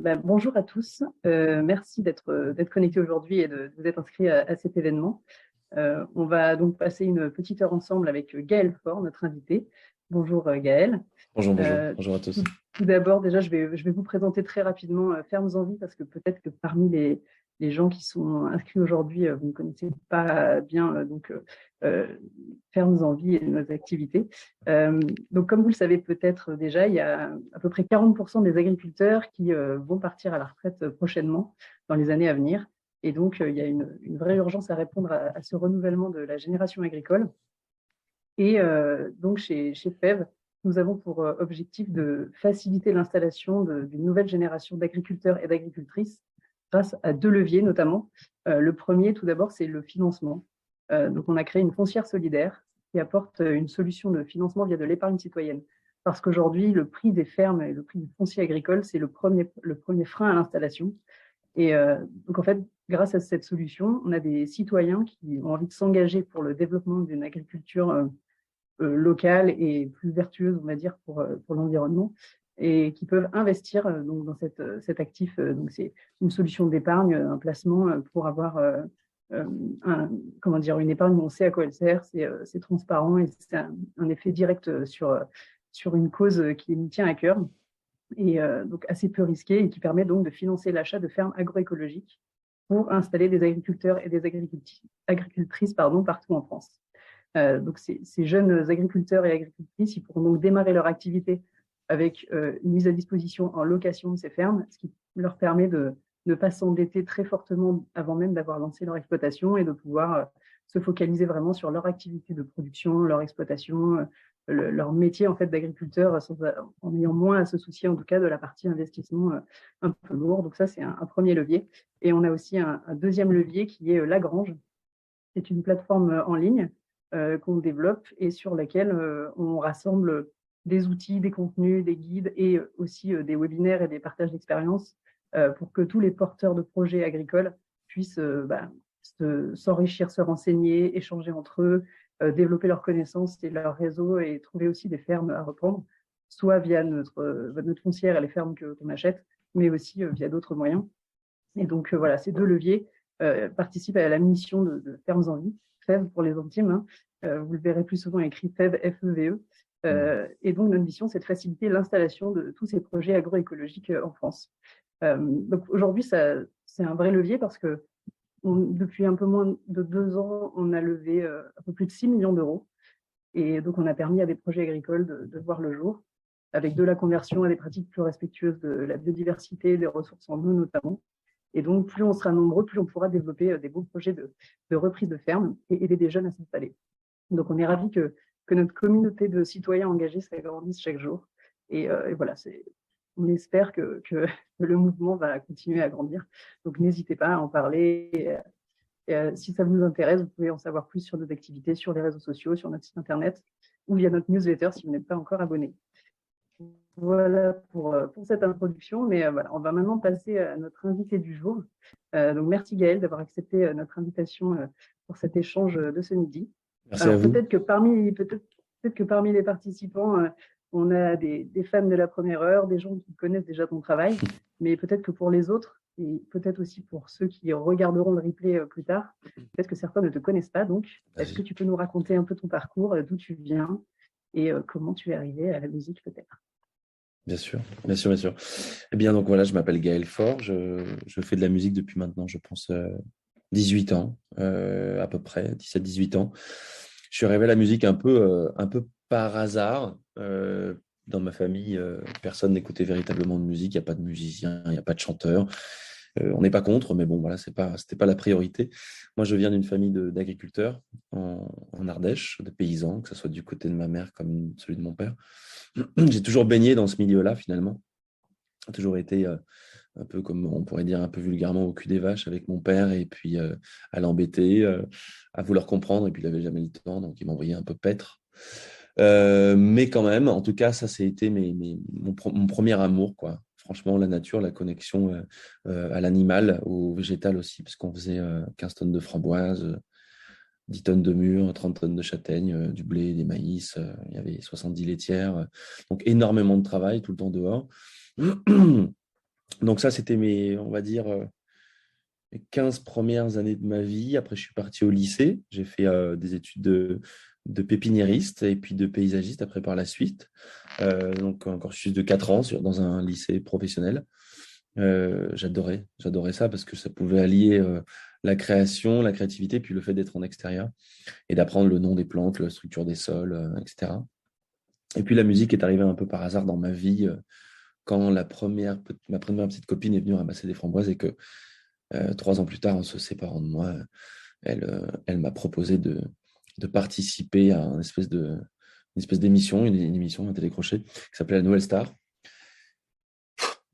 Bonjour à tous. Merci d'être connectés aujourd'hui et de vous être inscrits à cet événement. On va donc passer une petite heure ensemble avec Gaël Faure, notre invité. Bonjour Gaël. Bonjour à tous. Tout d'abord, déjà, je vais vous présenter très rapidement Fermes en Vie parce que peut-être que parmi les gens qui sont inscrits aujourd'hui, vous ne connaissez pas bien Fermes en Vie et nos activités. Donc, comme vous le savez peut-être déjà, il y a à peu près 40% des agriculteurs qui vont partir à la retraite prochainement dans les années à venir. Et donc, il y a une vraie urgence à répondre à ce renouvellement de la génération agricole. Et donc, chez FEV, nous avons pour objectif de faciliter l'installation d'une nouvelle génération d'agriculteurs et d'agricultrices grâce à 2 leviers notamment. Le premier, tout d'abord, c'est le financement. Donc, on a créé une foncière solidaire qui apporte une solution de financement via de l'épargne citoyenne. Parce qu'aujourd'hui, le prix des fermes et le prix du foncier agricole, c'est le premier frein à l'installation. Et donc, en fait, grâce à cette solution, on a des citoyens qui ont envie de s'engager pour le développement d'une agriculture locale et plus vertueuse, on va dire, pour l'environnement, et qui peuvent investir donc, dans cet actif. Donc, c'est une solution d'épargne, un placement pour avoir une épargne où on sait à quoi elle sert, c'est transparent et c'est un effet direct sur une cause qui nous tient à cœur. Et donc assez peu risqué et qui permet donc de financer l'achat de fermes agroécologiques pour installer des agriculteurs et des agricultrices partout en France. Donc ces jeunes agriculteurs et agricultrices, ils pourront donc démarrer leur activité avec une mise à disposition en location de ces fermes, ce qui leur permet de ne pas s'endetter très fortement avant même d'avoir lancé leur exploitation et de pouvoir se focaliser vraiment sur leur activité de production, leur exploitation, leur métier en fait d'agriculteur en ayant moins à se soucier en tout cas de la partie investissement un peu lourd. Donc ça, c'est un premier levier. Et on a aussi un deuxième levier qui est Lagrange. C'est une plateforme en ligne qu'on développe et sur laquelle on rassemble des outils, des contenus, des guides et aussi des webinaires et des partages d'expériences pour que tous les porteurs de projets agricoles puissent s'enrichir, se renseigner, échanger entre eux, développer leurs connaissances et leur réseau et trouver aussi des fermes à reprendre, soit via notre foncière et les fermes qu'on achète, mais aussi via d'autres moyens. Et donc voilà, ces 2 leviers participent à la mission de Fermes en Vie, FEV pour les intimes. Hein. Vous le verrez plus souvent écrit FEV, F-E-V-E. Et donc notre mission, c'est de faciliter l'installation de tous ces projets agroécologiques en France. Donc aujourd'hui, c'est un vrai levier parce que depuis un peu moins de 2 ans, on a levé un peu plus de 6 millions d'euros. Et donc, on a permis à des projets agricoles de voir le jour, avec de la conversion à des pratiques plus respectueuses de la biodiversité, des ressources en eau notamment. Et donc, plus on sera nombreux, plus on pourra développer des beaux projets de reprise de ferme et aider des jeunes à s'installer. Donc, on est ravis que notre communauté de citoyens engagés s'agrandisse chaque jour. Et voilà, on espère que le mouvement va continuer à grandir. Donc, n'hésitez pas à en parler. Si ça vous intéresse, vous pouvez en savoir plus sur nos activités, sur les réseaux sociaux, sur notre site internet ou via notre newsletter si vous n'êtes pas encore abonné. Voilà pour cette introduction, mais voilà, on va maintenant passer à notre invité du jour. Donc, merci Gaël d'avoir accepté notre invitation pour cet échange de ce midi. Merci à vous. Peut-être que parmi les participants, on a des fans de la première heure, des gens qui connaissent déjà ton travail, mais peut-être que pour les autres, et peut-être aussi pour ceux qui regarderont le replay plus tard, peut-être que certains ne te connaissent pas. Donc, est-ce que tu peux nous raconter un peu ton parcours, d'où tu viens et comment tu es arrivé à la musique peut-être? Bien sûr. Eh bien, donc voilà, je m'appelle Gaël Faure. Je fais de la musique depuis maintenant, je pense, 18 ans, à peu près, 17-18 ans. Je suis arrivé à la musique un peu par hasard. Dans ma famille, personne n'écoutait véritablement de musique. Il n'y a pas de musicien, il n'y a pas de chanteur. On n'est pas contre, mais bon, voilà, c'était pas la priorité. Moi, je viens d'une famille d'agriculteurs en Ardèche, de paysans, que ce soit du côté de ma mère comme celui de mon père. J'ai toujours baigné dans ce milieu-là, finalement. J'ai toujours été un peu, comme on pourrait dire un peu vulgairement, au cul des vaches avec mon père, et puis à l'embêter, à vouloir comprendre, et puis il n'avait jamais le temps, donc il m'envoyait un peu paître. Mais quand même, en tout cas, ça, été mon premier amour, quoi. Franchement, la nature, la connexion à l'animal, au végétal aussi, parce qu'on faisait 15 tonnes de framboises, 10 tonnes de mûres, 30 tonnes de châtaignes, du blé, des maïs, il y avait 70 laitières, donc énormément de travail tout le temps dehors. Donc ça, c'était on va dire, les 15 premières années de ma vie. Après, je suis parti au lycée. J'ai fait des études de pépiniériste et puis de paysagiste après par la suite. Donc un cursus de 4 ans dans un lycée professionnel. J'adorais ça parce que ça pouvait allier la création, la créativité, puis le fait d'être en extérieur et d'apprendre le nom des plantes, la structure des sols, etc. Et puis la musique est arrivée un peu par hasard dans ma vie quand ma première petite copine est venue ramasser des framboises et que 3 ans plus tard, en se séparant de moi, elle m'a proposé de participer à une espèce d'émission, une émission, un télécrochet qui s'appelait La Nouvelle Star.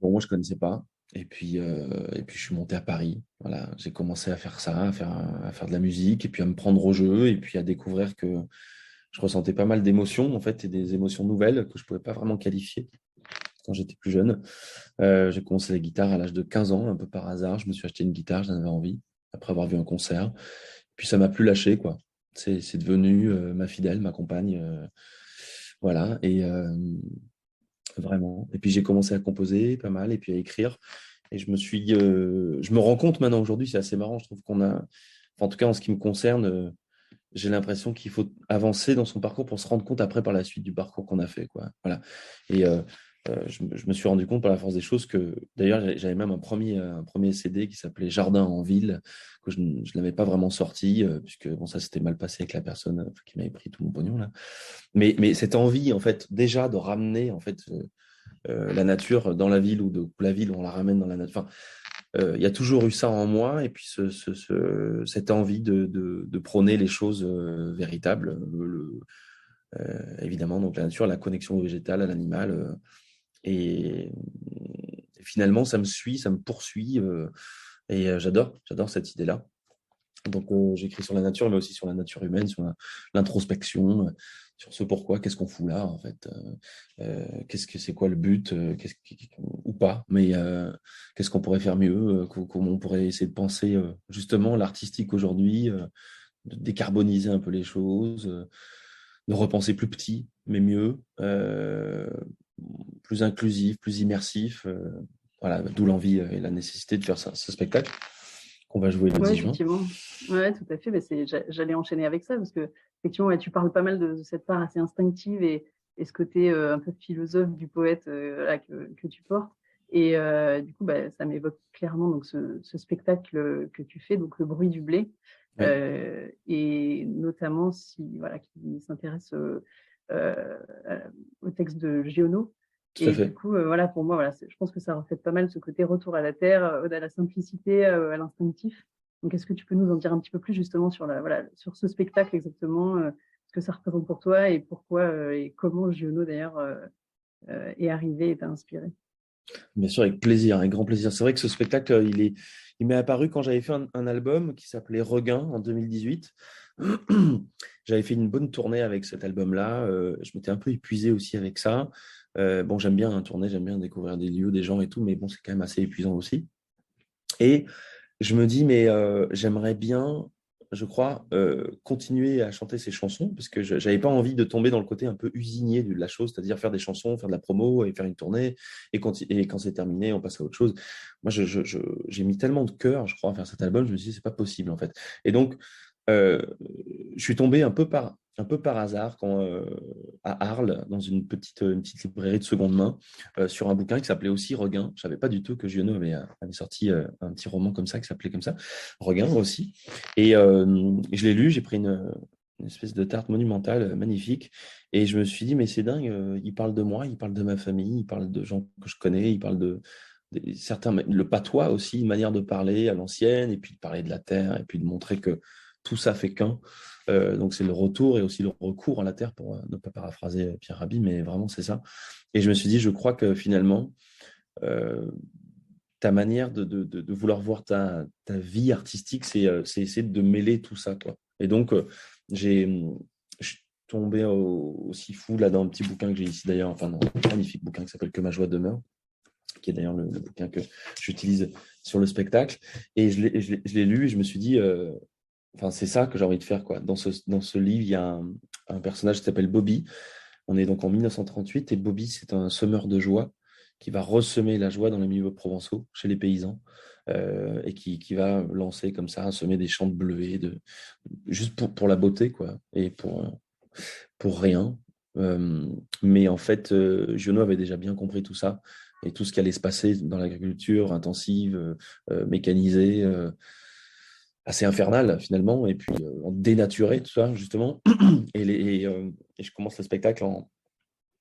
Bon, moi, je ne connaissais pas. Et puis, je suis monté à Paris. Voilà, j'ai commencé à faire ça, à faire de la musique, et puis à me prendre au jeu, et puis à découvrir que je ressentais pas mal d'émotions, en fait, et des émotions nouvelles que je ne pouvais pas vraiment qualifier quand j'étais plus jeune. J'ai commencé la guitare à l'âge de 15 ans, un peu par hasard. Je me suis acheté une guitare, j'en avais envie, après avoir vu un concert. Puis ça m'a plus lâché, quoi. C'est devenu ma fidèle, ma compagne. Voilà, et vraiment. Et puis j'ai commencé à composer pas mal, et puis à écrire. Et je me rends compte maintenant aujourd'hui, c'est assez marrant, je trouve enfin, en tout cas en ce qui me concerne, j'ai l'impression qu'il faut avancer dans son parcours pour se rendre compte après par la suite du parcours qu'on a fait, quoi. Voilà. Et je me suis rendu compte par la force des choses que, d'ailleurs, j'avais même un premier CD qui s'appelait Jardin en ville, que je ne l'avais pas vraiment sorti, puisque bon, ça s'était mal passé avec la personne qui m'avait pris tout mon pognon, là. Mais cette envie, en fait, déjà de ramener, en fait, la nature dans la ville ou la ville, on la ramène dans la nature. Enfin, il y a toujours eu ça en moi, et puis cette envie de prôner les choses véritables, évidemment, donc la nature, la connexion au végétal, à l'animal, et finalement, ça me suit, ça me poursuit, et j'adore cette idée-là. Donc, j'écris sur la nature, mais aussi sur la nature humaine, sur l'introspection, sur ce pourquoi, qu'est-ce qu'on fout là, en fait, c'est quoi le but, ou pas, mais qu'est-ce qu'on pourrait faire mieux, comment on pourrait essayer de penser justement l'artistique aujourd'hui, de décarboniser un peu les choses, de repenser plus petit, mais mieux, plus inclusif, plus immersif. Voilà, d'où l'envie et la nécessité de faire ce spectacle qu'on va jouer le Oui, 10 juin. effectivement. Ouais, tout à fait. Mais j'allais enchaîner avec ça parce que, effectivement, ouais, tu parles pas mal de cette part assez instinctive et ce côté un peu philosophe du poète là, que tu portes. Et du coup, bah, ça m'évoque clairement donc, ce spectacle que tu fais, donc Le bruit du blé. Oui, Et notamment voilà, qui s'intéresse euh, au texte de Giono. tout à Et du fait. coup, voilà, pour moi, voilà, je pense que ça reflète pas mal ce côté retour à la terre, à la simplicité, à l'instinctif. Donc, est-ce que tu peux nous en dire un petit peu plus justement voilà, sur ce spectacle exactement, ce que ça représente pour toi et pourquoi et comment Giono d'ailleurs est arrivé et t'a inspiré? Bien sûr, avec plaisir, avec grand plaisir. C'est vrai que ce spectacle, il m'est apparu quand j'avais fait un album qui s'appelait Regain en 2018. J'avais fait une bonne tournée avec cet album-là. Je m'étais un peu épuisé aussi avec ça. Bon, j'aime bien tourner, j'aime bien découvrir des lieux, des gens et tout, mais bon, c'est quand même assez épuisant aussi. Et je me dis, mais j'aimerais bien, je crois, continuer à chanter ces chansons, parce que je n'avais pas envie de tomber dans le côté un peu usinier de la chose, c'est-à-dire faire des chansons, faire de la promo et faire une tournée, et quand c'est terminé, on passe à autre chose. Moi, j'ai mis tellement de cœur, je crois, à faire cet album, je me suis dit, c'est pas possible, en fait. Et donc, euh, je suis tombé un peu par hasard à Arles, dans une petite librairie de seconde main, sur un bouquin qui s'appelait aussi Regain. Je ne savais pas du tout que Giono avait sorti un petit roman comme ça, qui s'appelait comme ça, Regain aussi. Et je l'ai lu, j'ai pris une espèce de tarte monumentale, magnifique. Et je me suis dit, mais c'est dingue, il parle de moi, il parle de ma famille, il parle de gens que je connais, il parle certains, le patois aussi, une manière de parler à l'ancienne, et puis de parler de la terre, et puis de montrer que tout ça fait qu'un. Donc c'est le retour et aussi le recours à la terre, pour ne pas paraphraser Pierre Rabhi, mais vraiment c'est ça. Et je me suis dit, je crois que finalement, euh, ta manière de vouloir voir ta vie artistique, c'est essayer de mêler tout ça, quoi. Et donc, je suis tombé aussi fou là dans un petit bouquin que j'ai ici d'ailleurs, enfin dans un magnifique bouquin qui s'appelle Que ma joie demeure, qui est d'ailleurs le bouquin que j'utilise sur le spectacle. Et je l'ai lu et je me suis dit, enfin, c'est ça que j'ai envie de faire, quoi. Dans ce livre, il y a un personnage qui s'appelle Bobby. On est donc en 1938 et Bobby, c'est un semeur de joie qui va ressemer la joie dans les milieux provençaux, chez les paysans, et qui va lancer comme ça, semer des champs de bleuets, juste pour la beauté, quoi, et pour rien. Mais en fait, Giono avait déjà bien compris tout ça, et tout ce qui allait se passer dans l'agriculture intensive, mécanisée, assez infernale finalement, et puis dénaturée, tout ça, justement. Et je commence le spectacle en.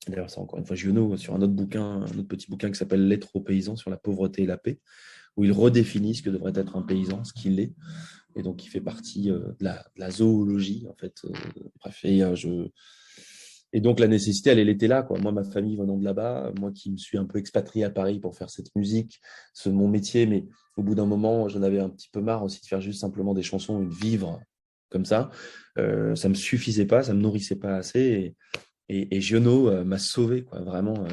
D'ailleurs, c'est encore une fois Giono sur un autre petit bouquin qui s'appelle Lettres aux paysans sur la pauvreté et la paix, où il redéfinit ce que devrait être un paysan, ce qu'il est, et donc il fait partie de la zoologie, en fait. Bref, et donc la nécessité, elle était là, quoi. Moi, ma famille venant de là-bas, moi qui me suis un peu expatrié à Paris pour faire cette musique, c'est mon métier, mais au bout d'un moment, j'en avais un petit peu marre aussi de faire juste simplement des chansons et de vivre comme ça. Ça me suffisait pas, ça me nourrissait pas assez. Et Giono m'a sauvé, quoi, vraiment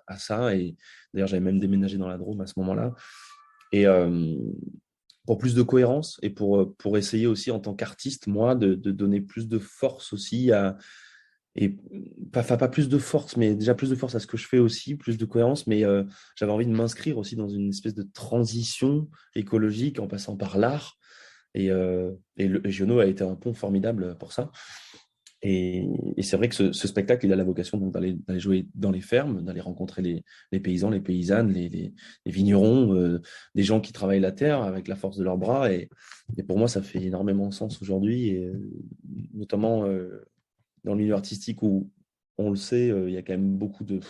à ça. Et d'ailleurs, j'avais même déménagé dans la Drôme à ce moment-là. Et pour plus de cohérence et pour essayer aussi en tant qu'artiste, moi, de donner plus de force aussi et pas plus de force, mais déjà plus de force à ce que je fais aussi, plus de cohérence. Mais j'avais envie de m'inscrire aussi dans une espèce de transition écologique en passant par l'art. Et Giono a été un pont formidable pour ça. Et c'est vrai que ce spectacle, il a la vocation donc, d'aller jouer dans les fermes, d'aller rencontrer les paysans, les paysannes, les vignerons, des gens qui travaillent la terre avec la force de leurs bras. Et pour moi, ça fait énormément sens aujourd'hui, et notamment dans le milieu artistique où, on le sait, il y a quand même beaucoup de.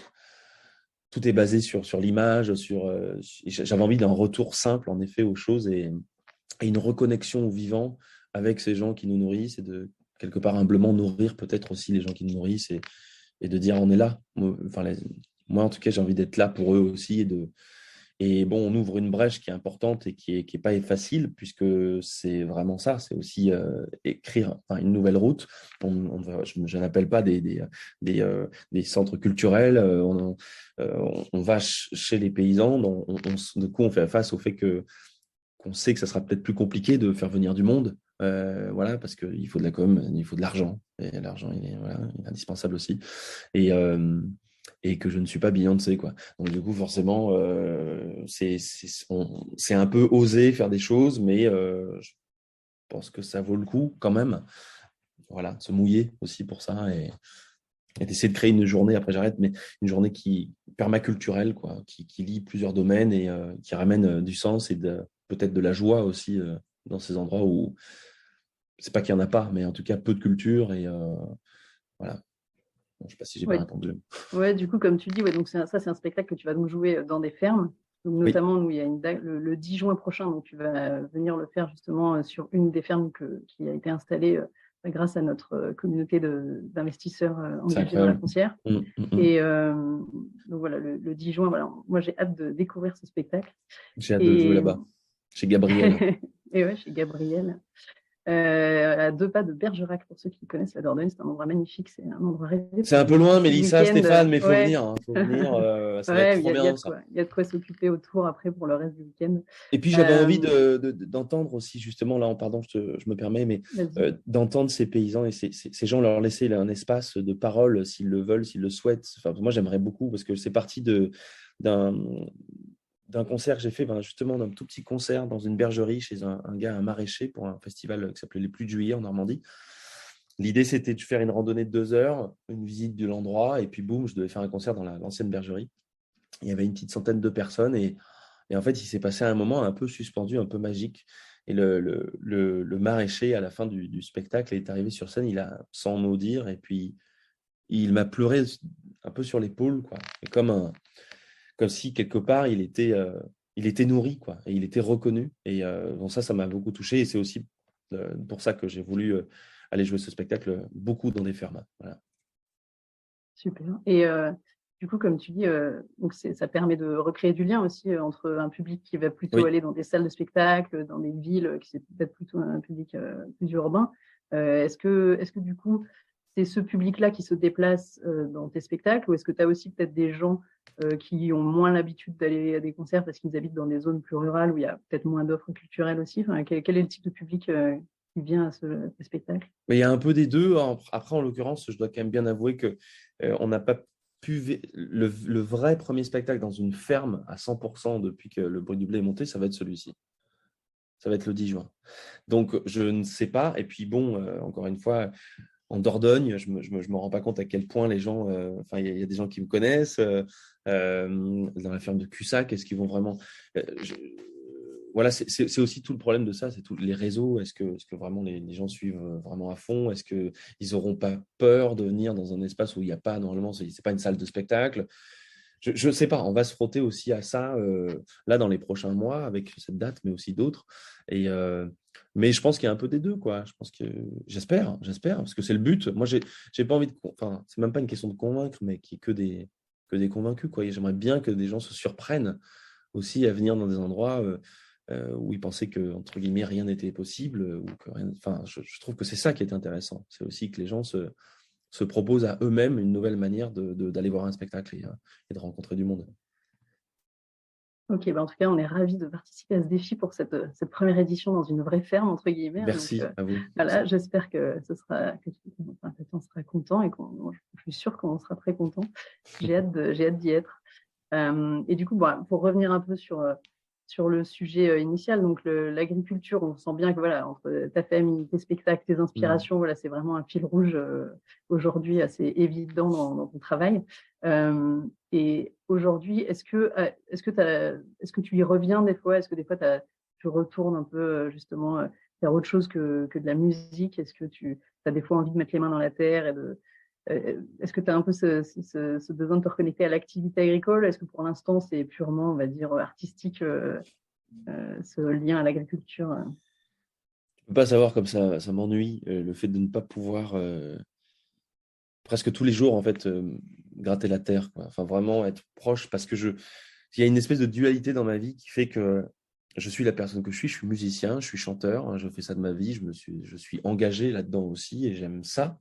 Tout est basé sur l'image, j'avais envie d'un retour simple, en effet, aux choses, et une reconnexion au vivant avec ces gens qui nous nourrissent, et de quelque part humblement nourrir peut-être aussi les gens qui nous nourrissent, et de dire on est là. Enfin, moi, en tout cas, j'ai envie d'être là pour eux aussi. Et bon, on ouvre une brèche qui est importante et qui est pas facile, puisque c'est vraiment ça, c'est aussi écrire, enfin, une nouvelle route. Je n'appelle pas des centres culturels, on va chez les paysans, du coup on fait face au fait qu'on sait que ça sera peut-être plus compliqué de faire venir du monde, voilà, parce qu'il faut de la com, il faut de l'argent, et l'argent, voilà, il est indispensable aussi. Et, euh, et que je ne suis pas Beyoncé, quoi. Donc du coup, forcément, c'est un peu osé faire des choses, mais je pense que ça vaut le coup quand même. Voilà, se mouiller aussi pour ça, et d'essayer de créer une journée, après j'arrête, mais une journée qui permaculturelle, quoi, qui lie plusieurs domaines, et qui ramène du sens et peut-être de la joie aussi dans ces endroits où c'est pas qu'il n'y en a pas, mais en tout cas peu de culture, et voilà. Bon, je ne sais pas si j'ai bien Ouais. répondu. Ouais, du coup, comme tu dis, ouais, donc ça, c'est un spectacle que tu vas donc jouer dans des fermes. Donc, Oui, notamment, nous, il y a une date le 10 juin prochain, donc tu vas venir le faire justement sur une des fermes qui a été installée grâce à notre communauté d'investisseurs c'est engagés dans la incroyable. foncière. Mm. Et donc voilà, le 10 juin, voilà, moi j'ai hâte de découvrir ce spectacle. J'ai hâte de jouer Et, là-bas, chez Gabriel. et ouais, chez Gabriel. À 2 pas de Bergerac, pour ceux qui connaissent la Dordogne, c'est un endroit magnifique, c'est un endroit rêvé C'est pour un peu venir loin, passer le Mélissa, week-end. Stéphane, mais il faut Ouais, venir, hein, faut venir, ça va être ouais, trop il y a bien, de ça. quoi, il y a de quoi s'occuper autour après pour le reste du week-end. Et puis j'avais envie d'entendre aussi, justement, là, pardon, je me permets, mais Vas-y. d'entendre ces paysans et ces gens, leur laisser un espace de parole s'ils le veulent, s'ils le souhaitent. Enfin, moi, j'aimerais beaucoup, parce que c'est parti d'un d'un concert que j'ai fait, ben, justement, d'un tout petit concert dans une bergerie chez un gars, un maraîcher, pour un festival qui s'appelait Les Plus de Juillet en Normandie. L'idée, c'était de faire une randonnée de 2 heures, une visite de l'endroit, et puis boum, je devais faire un concert dans l'ancienne bergerie. Il y avait une petite centaine de personnes, et en fait, il s'est passé un moment un peu suspendu, un peu magique. Et le maraîcher, à la fin du spectacle, est arrivé sur scène, il a sans mot dire, et puis il m'a pleuré un peu sur l'épaule, quoi. Et comme si quelque part il était nourri, quoi, et il était reconnu. Et donc ça m'a beaucoup touché, et c'est aussi pour ça que j'ai voulu aller jouer ce spectacle beaucoup dans des fermes. Voilà. Super. Et du coup, comme tu dis, donc ça permet de recréer du lien aussi entre un public qui va plutôt Oui, aller dans des salles de spectacle, dans des villes, qui c'est peut-être plutôt un public plus urbain. Est-ce que du coup, c'est ce public-là qui se déplace dans tes spectacles, ou est-ce que tu as aussi peut-être des gens qui ont moins l'habitude d'aller à des concerts parce qu'ils habitent dans des zones plus rurales où il y a peut-être moins d'offres culturelles aussi? Enfin, quel est le type de public qui vient à ce spectacle? mais il y a un peu des deux. Après, en l'occurrence, je dois quand même bien avouer que on n'a pas le vrai premier spectacle dans une ferme à 100% depuis que le bruit du blé est monté, ça va être celui-ci. Ça va être le 10 juin. Donc, je ne sais pas. Et puis, bon, encore une fois, en Dordogne, je me rends pas compte à quel point les gens, enfin, il y a des gens qui me connaissent, dans la ferme de Cussac, est-ce qu'ils vont vraiment. euh, je- voilà, c'est aussi tout le problème de ça, c'est tous les réseaux. Est-ce que vraiment les gens suivent vraiment à fond? Est-ce qu'ils n'auront pas peur de venir dans un espace où il n'y a pas, normalement, c'est pas une salle de spectacle? Je ne sais pas, on va se frotter aussi à ça là dans les prochains mois avec cette date, mais aussi d'autres. Mais je pense qu'il y a un peu des deux, quoi. Je pense que j'espère, parce que c'est le but. Moi, j'ai pas envie de, enfin, c'est même pas une question de convaincre, mais qu'il n'y ait que des convaincus, quoi. Et j'aimerais bien que des gens se surprennent aussi à venir dans des endroits où ils pensaient que, entre guillemets, rien n'était possible, ou que rien. Enfin, je trouve que c'est ça qui est intéressant. C'est aussi que les gens se proposent à eux-mêmes une nouvelle manière d'aller voir un spectacle et de rencontrer du monde. Ok, en tout cas, on est ravis de participer à ce défi pour cette première édition dans une vraie ferme, entre guillemets. Donc, Merci à vous. voilà, Merci. j'espère que tu en seras content et je suis sûre qu'on sera très content. J'ai hâte d'y être. Et du coup, pour revenir un peu sur le sujet initial, donc l'agriculture, on sent bien que voilà, entre ta famille, tes spectacles, tes inspirations, voilà, c'est vraiment un fil rouge aujourd'hui assez évident dans ton travail. Et aujourd'hui, est-ce que tu y reviens des fois? Est-ce que des fois tu retournes un peu justement faire autre chose que de la musique? Est-ce que tu as des fois envie de mettre les mains dans la terre est-ce que tu as un peu ce besoin de te reconnecter à l'activité agricole? Est-ce que pour l'instant, c'est purement, on va dire, artistique, ce lien à l'agriculture? Je peux pas savoir comme ça m'ennuie le fait de ne pas pouvoir presque tous les jours en fait gratter la terre, quoi. Enfin vraiment être proche parce que il y a une espèce de dualité dans ma vie qui fait que je suis la personne que je suis musicien, je suis chanteur, hein, je fais ça de ma vie, je suis engagé là-dedans aussi et j'aime ça.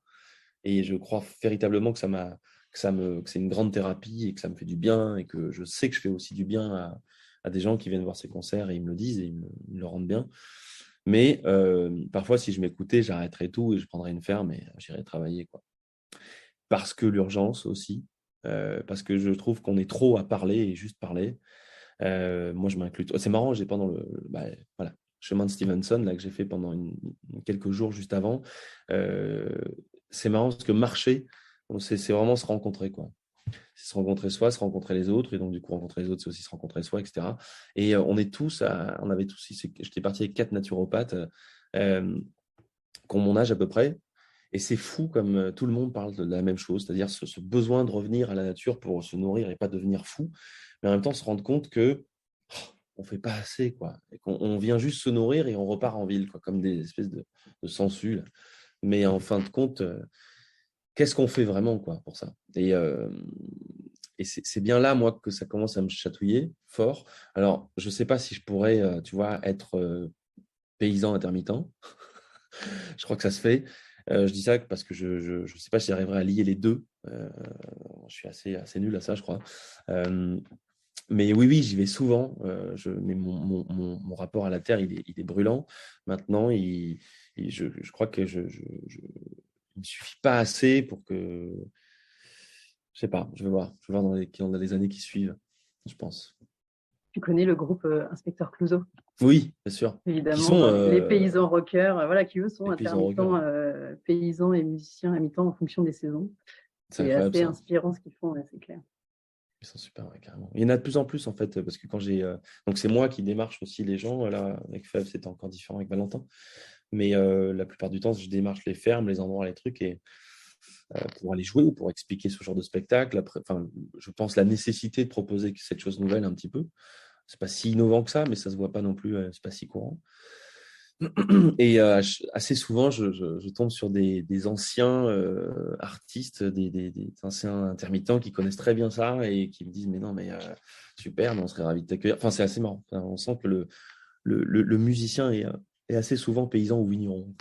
Et je crois véritablement que c'est une grande thérapie et que ça me fait du bien et que je sais que je fais aussi du bien à des gens qui viennent voir ces concerts et ils me le disent et ils me le rendent bien. Mais parfois, si je m'écoutais, j'arrêterais tout et je prendrais une ferme et j'irais travailler, quoi. Parce que l'urgence aussi, parce que je trouve qu'on est trop à parler et juste parler. Moi, je m'inclus. C'est marrant, j'ai pendant voilà, chemin de Stevenson là que j'ai fait pendant quelques jours juste avant. euh, c'est marrant parce que marcher, c'est vraiment se rencontrer, quoi. C'est se rencontrer soi, se rencontrer les autres, et donc du coup rencontrer les autres, c'est aussi se rencontrer soi, etc. Et on avait tous, j'étais parti avec 4 naturopathes qui ont mon âge à peu près. Et c'est fou comme tout le monde parle de la même chose, c'est-à-dire ce besoin de revenir à la nature pour se nourrir et pas devenir fou, mais en même temps se rendre compte que on fait pas assez, quoi, et qu'on vient juste se nourrir et on repart en ville, quoi, comme des espèces de sangsues, là. Mais en fin de compte, qu'est-ce qu'on fait vraiment, quoi, pour ça? Et c'est bien là, moi, que ça commence à me chatouiller fort. Alors, je sais pas si je pourrais, tu vois, être paysan intermittent. Je crois que ça se fait. Je dis ça parce que je sais pas si j'arriverai à lier les deux. Je suis assez nul à ça, je crois. Euh, mais oui, oui, j'y vais souvent. Mais mon rapport à la terre, il est brûlant. Maintenant, je crois que il me suffit pas assez pour que. Je sais pas, je vais voir. Je vais voir dans les années qui suivent, je pense. Tu connais le groupe Inspecteur Clouseau, Oui, bien sûr. Qui évidemment, sont les paysans rockers, voilà, qui eux sont les paysans rockers. intermittents, paysans et musiciens à mi-temps en fonction des saisons. C'est C'est incroyable assez ça. inspirant ce qu'ils font, ouais, c'est clair. Ils sont super, ouais, carrément. Il y en a de plus en plus, en fait, parce que quand j'ai. Donc, c'est moi qui démarche aussi les gens. Là, avec Fèv, c'était encore différent avec Valentin. Mais la plupart du temps, je démarche les fermes, les endroits, les trucs, et pour aller jouer ou pour expliquer ce genre de spectacle. Après, enfin, je pense la nécessité de proposer cette chose nouvelle un petit peu. C'est pas si innovant que ça, mais ça se voit pas non plus, c'est pas si courant. Et assez souvent, je tombe sur des anciens artistes, des anciens intermittents qui connaissent très bien ça et qui me disent mais non, mais super, mais on serait ravis de t'accueillir. Enfin, c'est assez marrant. Enfin, on sent que le musicien est assez souvent paysan ou vigneron.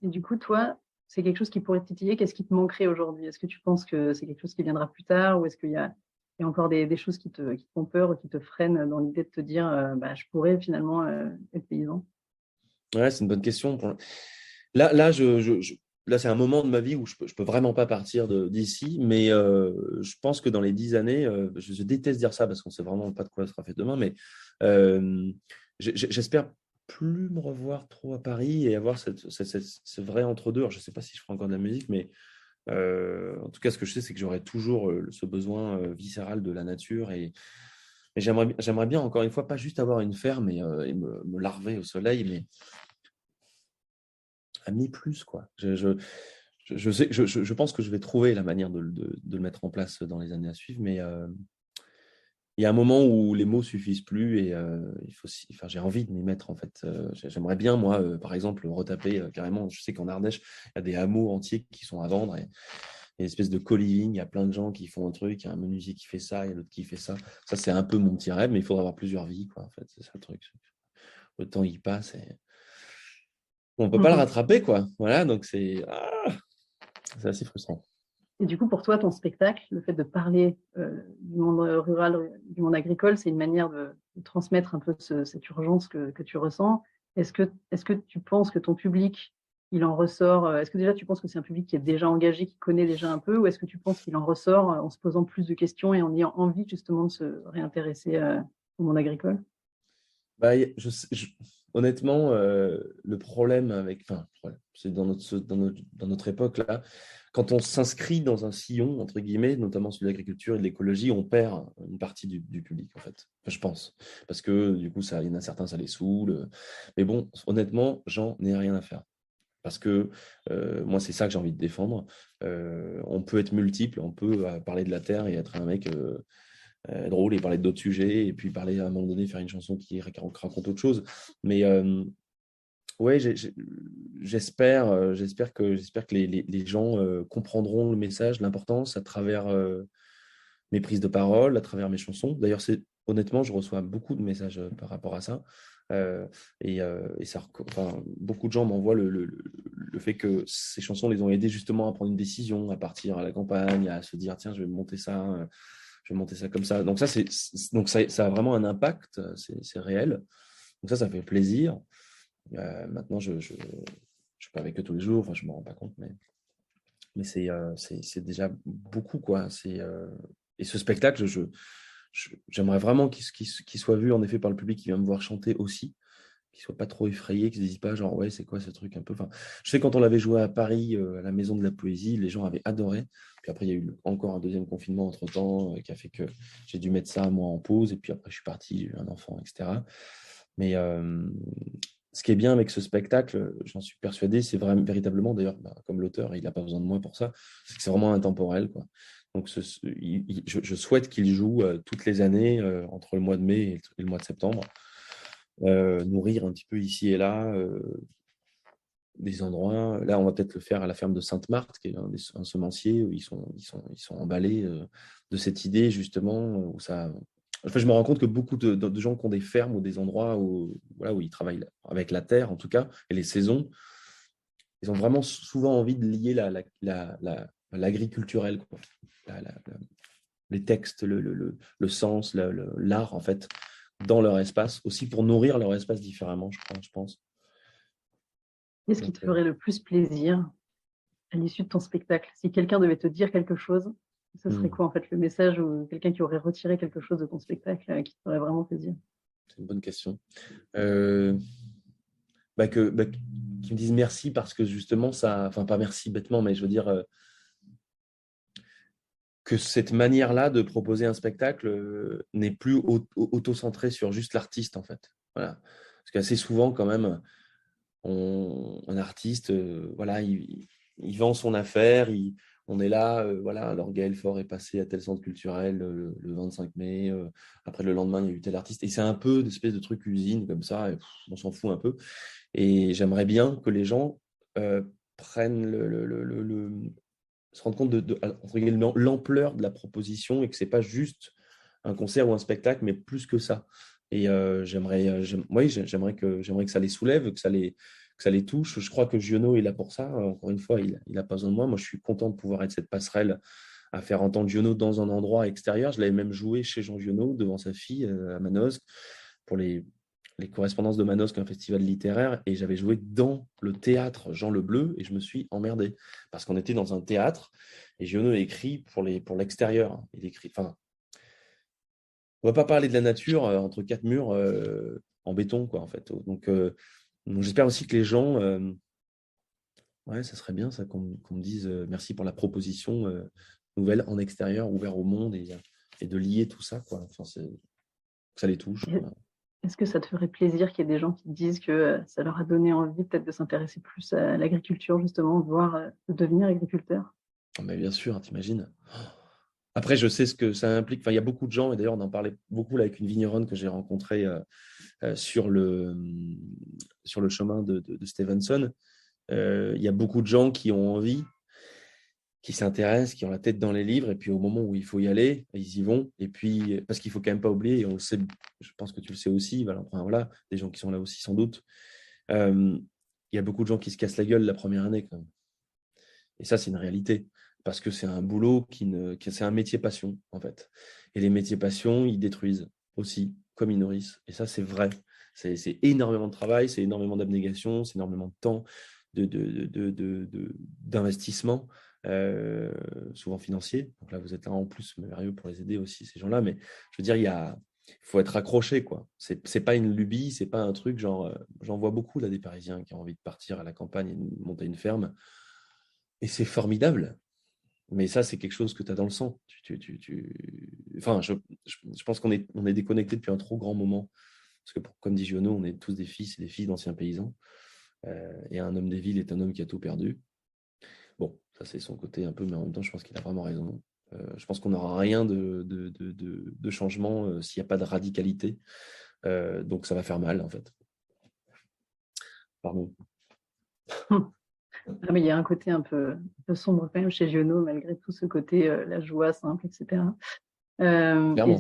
Et du coup, toi, c'est quelque chose qui pourrait te titiller. Qu'est-ce qui te manquerait aujourd'hui? Est-ce que tu penses que c'est quelque chose qui viendra plus tard ou est-ce qu'il y a encore des choses qui te font peur ou qui te freinent dans l'idée de te dire je pourrais finalement être paysan? Ouais, c'est une bonne question. Là, là, c'est un moment de ma vie où je peux vraiment pas partir d'ici, mais je pense que dans les 10 années, je déteste dire ça parce qu'on sait vraiment pas de quoi sera fait demain, mais euh, j'espère plus me revoir trop à Paris et avoir ce vrai entre-deux. Alors, je sais pas si je ferai encore de la musique, mais en tout cas, ce que je sais, c'est que j'aurai toujours ce besoin viscéral de la nature et j'aimerais bien, encore une fois, pas juste avoir une ferme et me larver au soleil, mais à mi-plus, quoi. Je pense que je vais trouver la manière de le mettre en place dans les années à suivre, mais il y a un moment où les mots suffisent plus et enfin, j'ai envie de m'y mettre, en fait. J'aimerais bien, moi, par exemple, retaper carrément. Je sais qu'en Ardèche, il y a des hameaux entiers qui sont à vendre et il y a une espèce de co-living. Il y a plein de gens qui font un truc. Il y a un menuisier qui fait ça, il y a l'autre qui fait ça. Ça, c'est un peu mon petit rêve, mais il faudra avoir plusieurs vies, quoi, en fait. C'est ça le truc. Le temps, il passe et on ne peut pas le Mhm. rattraper, quoi. Voilà, donc c'est assez frustrant. Et du coup, pour toi, ton spectacle, le fait de parler du monde rural, du monde agricole, c'est une manière de transmettre un peu cette urgence que tu ressens. Est-ce que tu penses que ton public, il en ressort, est-ce que déjà tu penses que c'est un public qui est déjà engagé, qui connaît déjà un peu, ou est-ce que tu penses qu'il en ressort en se posant plus de questions et en ayant envie justement de se réintéresser au monde agricole? Bah, honnêtement, le problème enfin, c'est dans notre époque là, quand on s'inscrit dans un sillon, entre guillemets, notamment celui de l'agriculture et de l'écologie, on perd une partie du public, en fait. Enfin, je pense. Parce que du coup, il y en a certains, ça les saoule. Mais bon, honnêtement, j'en ai rien à faire. Parce que moi, c'est ça que j'ai envie de défendre. On peut être multiple, on peut parler de la terre et être un mec drôle et parler d'autres sujets, et puis parler à un moment donné, faire une chanson qui raconte autre chose. Mais ouais, j'espère que les gens comprendront le message, l'importance à travers mes prises de parole, à travers mes chansons. D'ailleurs, honnêtement, je reçois beaucoup de messages par rapport à ça. Et enfin, beaucoup de gens m'envoient le fait que ces chansons les ont aidés justement à prendre une décision, à partir à la campagne, à se dire, tiens, je vais monter ça, je vais monter ça comme ça. Donc ça a vraiment un impact, c'est réel. Donc ça fait plaisir. Maintenant, je suis pas avec eux tous les jours, enfin, je me rends pas compte, mais c'est déjà beaucoup, quoi. Et ce spectacle, j'aimerais vraiment qu'il soit vu en effet par le public qui vient me voir chanter aussi, qu'il soit pas trop effrayé, qu'ils ne disent pas genre ouais c'est quoi ce truc un peu. Enfin, je sais quand on l'avait joué à Paris à la Maison de la Poésie, les gens avaient adoré. Puis après il y a eu encore un deuxième confinement entre temps qui a fait que j'ai dû mettre ça moi en pause et puis après je suis parti, j'ai eu un enfant, etc. Mais ce qui est bien avec ce spectacle, j'en suis persuadé, c'est vraiment véritablement, d'ailleurs, comme l'auteur, il n'a pas besoin de moi pour ça, c'est que c'est vraiment intemporel, quoi. Donc, je souhaite qu'il joue toutes les années entre le mois de mai et le mois de septembre, nourrir un petit peu ici et là des endroits. Là, on va peut-être le faire à la ferme de Sainte-Marthe, qui est un semencier, où ils sont emballés de cette idée, justement, où ça. Enfin, je me rends compte que beaucoup de gens qui ont des fermes ou des endroits où, voilà, où ils travaillent avec la terre, en tout cas, et les saisons, ils ont vraiment souvent envie de lier l'agriculturel, quoi. Les textes, le sens, l'art, en fait, dans leur espace, aussi pour nourrir leur espace différemment, je pense. Qu'est-ce qui Donc, te ferait le plus plaisir à l'issue de ton spectacle? Si quelqu'un devait te dire quelque chose, ce serait hmm, quoi en fait le message ou quelqu'un qui aurait retiré quelque chose de ton spectacle qui te ferait vraiment plaisir? c'est une bonne question. Euh, Qu'ils me disent merci parce que justement, ça, enfin pas merci bêtement, mais je veux dire que cette manière-là de proposer un spectacle n'est plus auto-centré sur juste l'artiste en fait. Voilà. Parce qu'assez souvent quand même, un artiste, voilà, il vend son affaire, on est là, voilà, alors Gaël Faure est passé à tel centre culturel le 25 mai, après le lendemain il y a eu tel artiste, et c'est un peu une espèce de truc usine comme ça, et on s'en fout un peu. Et j'aimerais bien que les gens prennent se rendent compte entre guillemets, l'ampleur de la proposition et que c'est pas juste un concert ou un spectacle, mais plus que ça. Et oui, j'aimerais que ça les soulève, que ça les touche. Je crois que Giono est là pour ça. Encore une fois, il n'a pas besoin de moi. Moi, je suis content de pouvoir être cette passerelle à faire entendre Giono dans un endroit extérieur. Je l'avais même joué chez Jean Giono devant sa fille à Manosque pour les correspondances de Manosque, un festival littéraire, et j'avais joué dans le théâtre Jean Le Bleu, et je me suis emmerdé parce qu'on était dans un théâtre et Giono a écrit pour l'extérieur. Il écrit, enfin, on va pas parler de la nature entre quatre murs en béton, quoi, en fait. Donc j'espère aussi que les gens, ouais, ça serait bien ça qu'on me dise merci pour la proposition nouvelle en extérieur, ouvert au monde et de lier tout ça, quoi. Enfin, que ça les touche. Et Voilà. est-ce que ça te ferait plaisir qu'il y ait des gens qui te disent que ça leur a donné envie peut-être de s'intéresser plus à l'agriculture, justement, voire de devenir agriculteur? Mais bien sûr, t'imagines. Après, je sais ce que ça implique. Enfin, il y a beaucoup de gens, et d'ailleurs, on en parlait beaucoup là, avec une vigneronne que j'ai rencontrée sur le chemin de Stevenson. Il y a beaucoup de gens qui ont envie, qui s'intéressent, qui ont la tête dans les livres, et puis au moment où il faut y aller, ils y vont. Et puis, parce qu'il ne faut quand même pas oublier, et on le sait, je pense que tu le sais aussi, voilà, enfin, voilà, des gens qui sont là aussi sans doute, il y a beaucoup de gens qui se cassent la gueule la première année quand même. Et ça, c'est une réalité. Parce que c'est un boulot c'est un métier passion, en fait. Et les métiers passion, ils détruisent aussi, comme ils nourrissent. Et ça, c'est vrai. C'est énormément de travail, c'est énormément d'abnégation, c'est énormément de temps, d'investissement, souvent financier. Donc là, vous êtes là en plus, merveilleux pour les aider aussi, ces gens-là. Mais je veux dire, il faut être accroché, quoi. C'est pas une lubie, c'est pas un truc genre. J'en vois beaucoup là des Parisiens qui ont envie de partir à la campagne et de monter une ferme. Et c'est formidable. Mais ça, c'est quelque chose que tu as dans le sang. Enfin, je pense on est déconnecté depuis un trop grand moment. Parce que, comme dit Giono, on est tous des fils et des filles d'anciens paysans. Et un homme des villes est un homme qui a tout perdu. Bon, ça, c'est son côté un peu, mais en même temps, je pense qu'il a vraiment raison. Je pense qu'on n'aura rien de changement s'il n'y a pas de radicalité. Donc, ça va faire mal, en fait. Pardon. Ah, mais il y a un côté un peu sombre quand même chez Giono, malgré tout ce côté, la joie simple, etc. Et Clairement.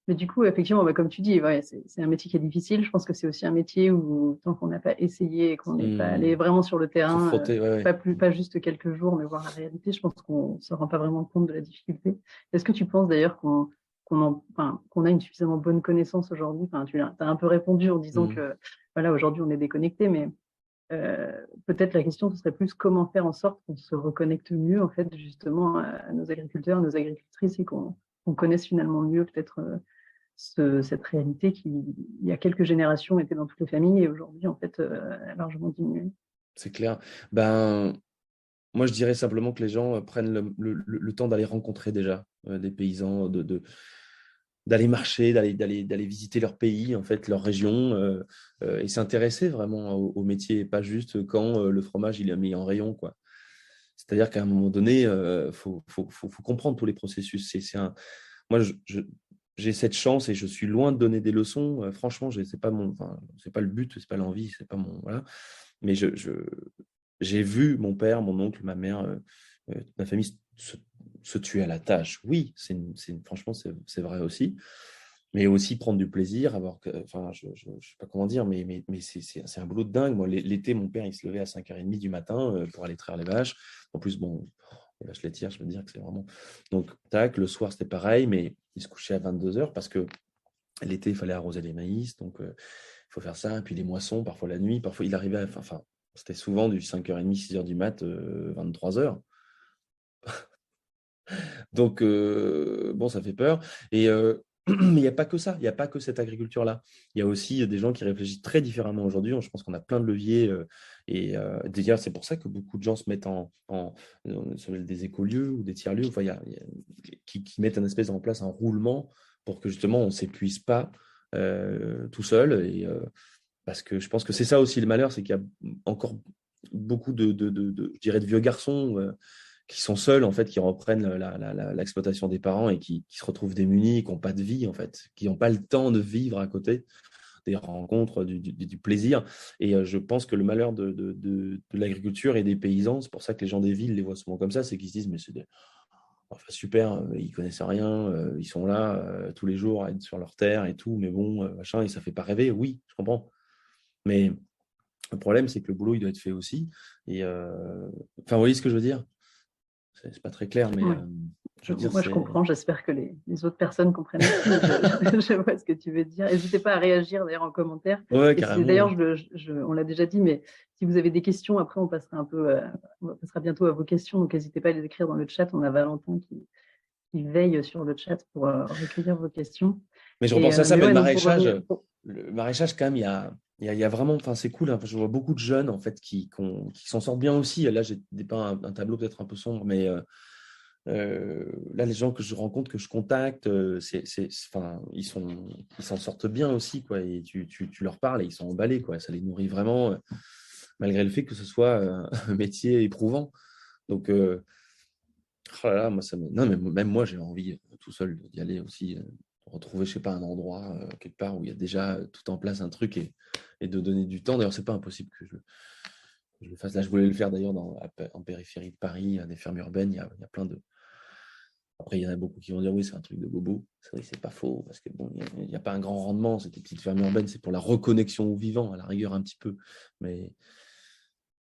du coup, effectivement, bah, comme tu dis, ouais, c'est un métier qui est difficile. Je pense que c'est aussi un métier où, tant qu'on n'a pas essayé et qu'on n'est pas allé vraiment sur le Se terrain, frotter, ouais, ouais. pas juste quelques jours, mais voir la réalité, je pense qu'on ne se rend pas vraiment compte de la difficulté. Est-ce que tu penses d'ailleurs qu'on a une suffisamment bonne connaissance aujourd'hui? Enfin, tu as un peu répondu en disant Mm. que voilà, aujourd'hui on est déconnecté, mais peut-être la question ce serait plus comment faire en sorte qu'on se reconnecte mieux en fait justement à nos agriculteurs, à nos agricultrices et qu'on connaisse finalement mieux peut-être cette réalité qui, il y a quelques générations, était dans toutes les familles et aujourd'hui, en fait, a largement diminué. C'est clair. Ben, moi, je dirais simplement que les gens prennent le temps d'aller rencontrer déjà des paysans, d'aller marcher, d'aller visiter leur pays, en fait, leur région, et s'intéresser vraiment au métier, et pas juste quand le fromage il est mis en rayon, quoi. C'est-à-dire qu'à un moment donné, faut comprendre tous les processus. Moi, j'ai cette chance et je suis loin de donner des leçons. Franchement, c'est pas le but, c'est pas l'envie, c'est pas mon voilà. Mais j'ai vu mon père, mon oncle, ma mère, ma famille se tuer à la tâche. Oui, franchement, c'est vrai aussi. Mais aussi prendre du plaisir, enfin, je ne sais pas comment dire, mais c'est un boulot de dingue. Moi, l'été, mon père, il se levait à 5h30 du matin pour aller traire les vaches. En plus, bon, les vaches laitières, je veux dire que c'est vraiment. Donc, tac, le soir, c'était pareil, mais il se couchait à 22h parce que l'été, il fallait arroser les maïs. Donc, il faut faire ça. Et puis, les moissons, parfois la nuit, parfois il arrivait enfin, c'était souvent du 5h30, 6h du mat, 23h. Donc, bon, ça fait peur. Et mais il n'y a pas que ça, il n'y a pas que cette agriculture-là. Il y a aussi des gens qui réfléchissent très différemment aujourd'hui. Je pense qu'on a plein de leviers. Et d'ailleurs, c'est pour ça que beaucoup de gens se mettent sur des écolieux ou des tiers-lieux, enfin, qui mettent un espèce en place un roulement pour que justement on ne s'épuise pas tout seul. Parce que je pense que c'est ça aussi le malheur, c'est qu'il y a encore beaucoup je dirais, de vieux garçons qui sont seuls, en fait, qui reprennent l'exploitation des parents et qui se retrouvent démunis, qui n'ont pas de vie, en fait, qui n'ont pas le temps de vivre à côté des rencontres, du plaisir. Et je pense que le malheur de l'agriculture et des paysans, c'est pour ça que les gens des villes les voient souvent comme ça, c'est qu'ils se disent, mais enfin, super, ils connaissent rien, ils sont là tous les jours à être sur leur terre et tout, mais bon, machin, et ça fait pas rêver. Oui, je comprends. Mais le problème, c'est que le boulot, il doit être fait aussi. Et enfin, vous voyez ce que je veux dire? c'est pas très clair, mais Ouais. je veux dire, Moi, je comprends. J'espère que les autres personnes comprennent aussi. Je vois ce que tu veux dire. N'hésitez pas à réagir d'ailleurs en commentaire. Ouais, Et si, carrément. d'ailleurs, on l'a déjà dit, mais si vous avez des questions, après, on passera on passera bientôt à vos questions. Donc, n'hésitez pas à les écrire dans le chat. On a Valentin qui veille sur le chat pour recueillir vos questions. Mais je repense à ça, Mais mais le ouais, donc pour maraîchage, revenir. quand même, il y a vraiment, enfin, c'est cool. Hein. Je vois beaucoup de jeunes en fait qui s'en sortent bien aussi. Là, j'ai dépeint un tableau peut-être un peu sombre, mais là, les gens que je rencontre, que je contacte, enfin, ils s'en sortent bien aussi, quoi. Et tu leur parles et ils sont emballés, quoi. Ça les nourrit vraiment, malgré le fait que ce soit un métier éprouvant. Donc, oh là là, moi, non, mais même moi, j'ai envie tout seul d'y aller aussi, retrouver, je sais pas, un endroit quelque part où il y a déjà tout en place un truc et de donner du temps. D'ailleurs, c'est pas impossible que je le fasse. Là, je voulais le faire d'ailleurs en périphérie de Paris, à des fermes urbaines. Il y a plein de. Après, il y en a beaucoup qui vont dire oui, c'est un truc de bobo. C'est vrai que c'est pas faux parce que bon, il n'y a pas un grand rendement. Ces petites fermes urbaines, c'est pour la reconnexion au vivant, à la rigueur un petit peu. Mais,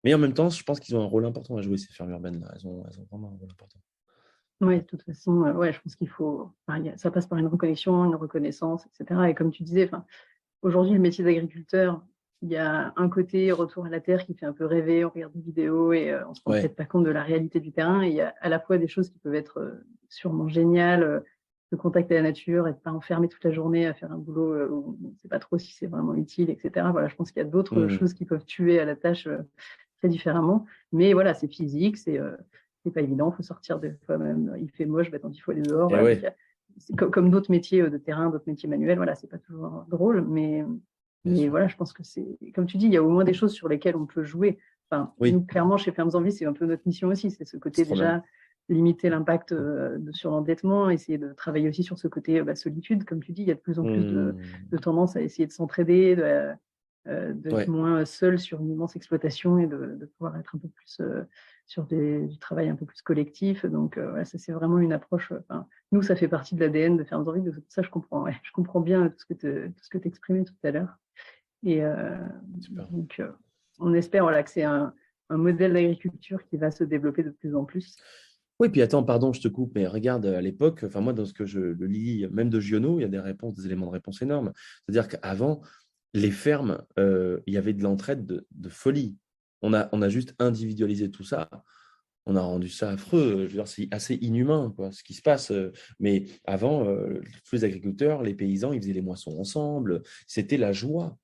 mais en même temps, je pense qu'ils ont un rôle important à jouer, ces fermes urbaines-là. Elles ont vraiment un rôle important. Oui, de toute façon, ouais, je pense qu'il faut. Ça passe par une reconnexion, une reconnaissance, etc. Et comme tu disais, aujourd'hui, le métier d'agriculteur, il y a un côté retour à la terre qui fait un peu rêver, on regarde des vidéos et on se rend Ouais. peut-être pas compte de la réalité du terrain. Et il y a à la fois des choses qui peuvent être sûrement géniales, le contact à la nature, être pas enfermé toute la journée à faire un boulot où on ne sait pas trop si c'est vraiment utile, etc. Voilà, je pense qu'il y a d'autres choses qui peuvent tuer à la tâche très différemment. Mais voilà, c'est physique, c'est pas évident, il faut sortir des fois même, il fait moche, tant il faut aller dehors. Et Voilà. ouais, C'est comme d'autres métiers de terrain, d'autres métiers manuels, voilà, c'est pas toujours drôle, mais bien sûr. voilà, je pense que c'est, comme tu dis, il y a au moins des choses sur lesquelles on peut jouer. Enfin, Oui, nous, clairement, chez Fermes en Vie, c'est un peu notre mission aussi, c'est ce côté c'est trop bien. déjà limiter l'impact sur l'endettement, essayer de travailler aussi sur ce côté solitude. Comme tu dis, il y a de plus en plus de tendance à essayer de s'entraider, d'être Ouais, moins seul sur une immense exploitation et de pouvoir être un peu plus sur du travail un peu plus collectif. Donc, ouais, ça, c'est vraiment une approche. Nous, ça fait partie de l'ADN de Fermes en Vie, donc ça, je comprends. Ouais. Je comprends bien tout ce que tu exprimais tout à l'heure. Et super. donc, on espère voilà, que c'est un modèle d'agriculture qui va se développer de plus en plus. Oui, puis attends, pardon, je te coupe, mais regarde, à l'époque, enfin moi, dans ce que je le lis, même de Giono, il y a des réponses, des éléments de réponse énormes. C'est-à-dire qu'avant, les fermes, il y avait de l'entraide de folie. On a juste individualisé tout ça. On a rendu ça affreux. Je veux dire, c'est assez inhumain, quoi, ce qui se passe. Mais avant, tous les agriculteurs, les paysans, ils faisaient les moissons ensemble. C'était la joie.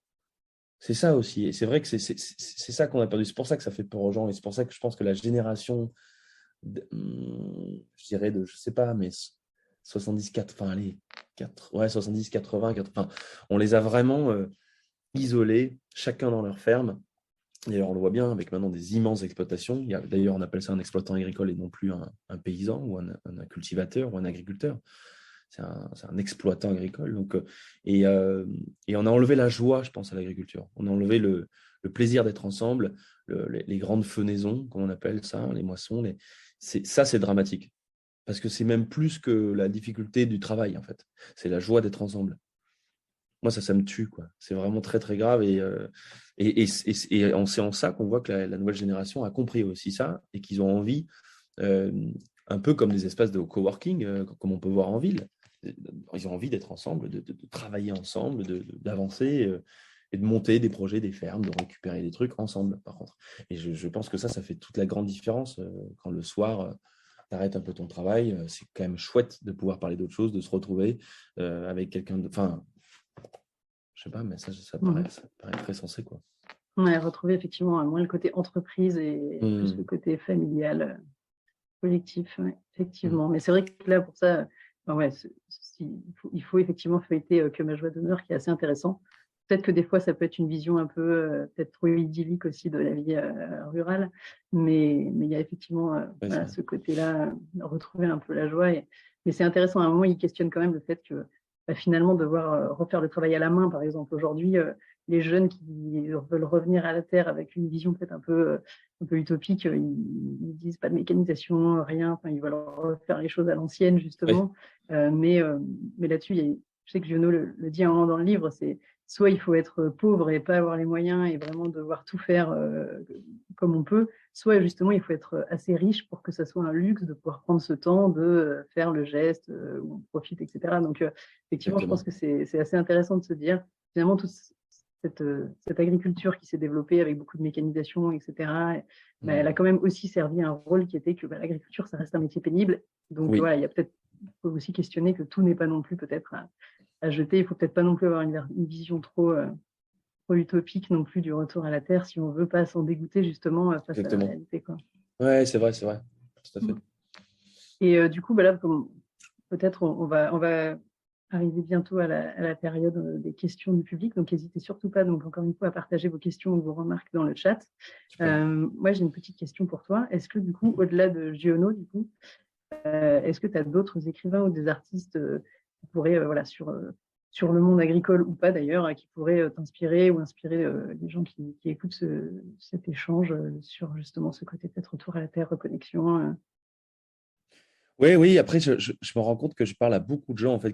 C'est ça aussi. Et c'est vrai que c'est ça qu'on a perdu. C'est pour ça que ça fait peur aux gens. Et c'est pour ça que je pense que la génération je dirais je sais pas, mais 74, enfin allez, 4, ouais, 70, 80, enfin, on les a vraiment isolés, chacun dans leur ferme. D'ailleurs, on le voit bien avec maintenant des immenses exploitations. D'ailleurs, on appelle ça un exploitant agricole et non plus un paysan ou un cultivateur ou un agriculteur. C'est un exploitant agricole. Donc, et on a enlevé la joie, je pense, à l'agriculture. On a enlevé le plaisir d'être ensemble, les grandes fenaisons, comme on appelle ça, les moissons. Ça, c'est dramatique. Parce que c'est même plus que la difficulté du travail, en fait. C'est la joie d'être ensemble. Moi, ça me tue, quoi. C'est vraiment très, très grave. Et c'est en ça qu'on voit que la nouvelle génération a compris aussi ça et qu'ils ont envie, euh, un peu comme des espaces de coworking, comme on peut voir en ville. Ils ont envie d'être ensemble, de travailler ensemble, d'avancer et de monter des projets, des fermes, de récupérer des trucs ensemble, par contre. Et je pense que ça fait toute la grande différence quand le soir, tu arrêtes un peu ton travail. C'est quand même chouette de pouvoir parler d'autre chose, de se retrouver avec quelqu'un de. Enfin, je sais pas, mais ça paraît très sensé, quoi. On a retrouvé effectivement moins le côté entreprise et plus le Mmh. côté familial, collectif, ouais, Mmh. effectivement. Mais c'est vrai que là, pour ça, ouais, il faut effectivement feuilleter Que ma joie demeure, qui est assez intéressant. Peut-être que des fois, ça peut être une vision un peu peut-être trop idyllique aussi de la vie rurale, mais il y a effectivement Ouais, c'est voilà, vrai. ce côté-là, retrouver un peu la joie. Mais c'est intéressant, à un moment, il questionne quand même le fait que finalement, devoir refaire le travail à la main, par exemple, aujourd'hui, les jeunes qui veulent revenir à la terre avec une vision peut-être un peu utopique, ils disent pas de mécanisation, rien, enfin, ils veulent refaire les choses à l'ancienne, Ouais. justement. Mais là-dessus, je sais que Giono le dit un moment dans le livre, c'est soit il faut être pauvre et pas avoir les moyens et vraiment devoir tout faire comme on peut, soit justement il faut être assez riche pour que ça soit un luxe de pouvoir prendre ce temps de faire le geste où on profite, etc. Donc effectivement, je pense Exactement. que c'est assez intéressant de se dire finalement toute cette agriculture qui s'est développée avec beaucoup de mécanisation, etc., bah, elle a quand même aussi servi à un rôle qui était que l'agriculture, ça reste un métier pénible. Donc Oui, voilà, il y a peut-être faut aussi questionner que tout n'est pas non plus peut-être à jeter. Il faut peut-être pas non plus avoir une vision trop utopique non plus du retour à la Terre si on veut pas s'en dégoûter justement face à la exactement. réalité, quoi. Ouais, c'est vrai, tout à fait. Et du coup, bah là, peut-être on va arriver bientôt à la période des questions du public. Donc, n'hésitez surtout pas, donc encore une fois, à partager vos questions ou vos remarques dans le chat. Super. Moi, j'ai une petite question pour toi. Est-ce que du coup, au-delà de Giono, du coup, est-ce que tu as d'autres écrivains ou des artistes qui pourraient, voilà, sur le monde agricole ou pas d'ailleurs, qui pourraient t'inspirer ou inspirer les gens qui écoutent cet échange sur justement ce côté peut-être retour à la terre, reconnexion Oui, oui, après, je me rends compte que je parle à beaucoup de gens, en fait.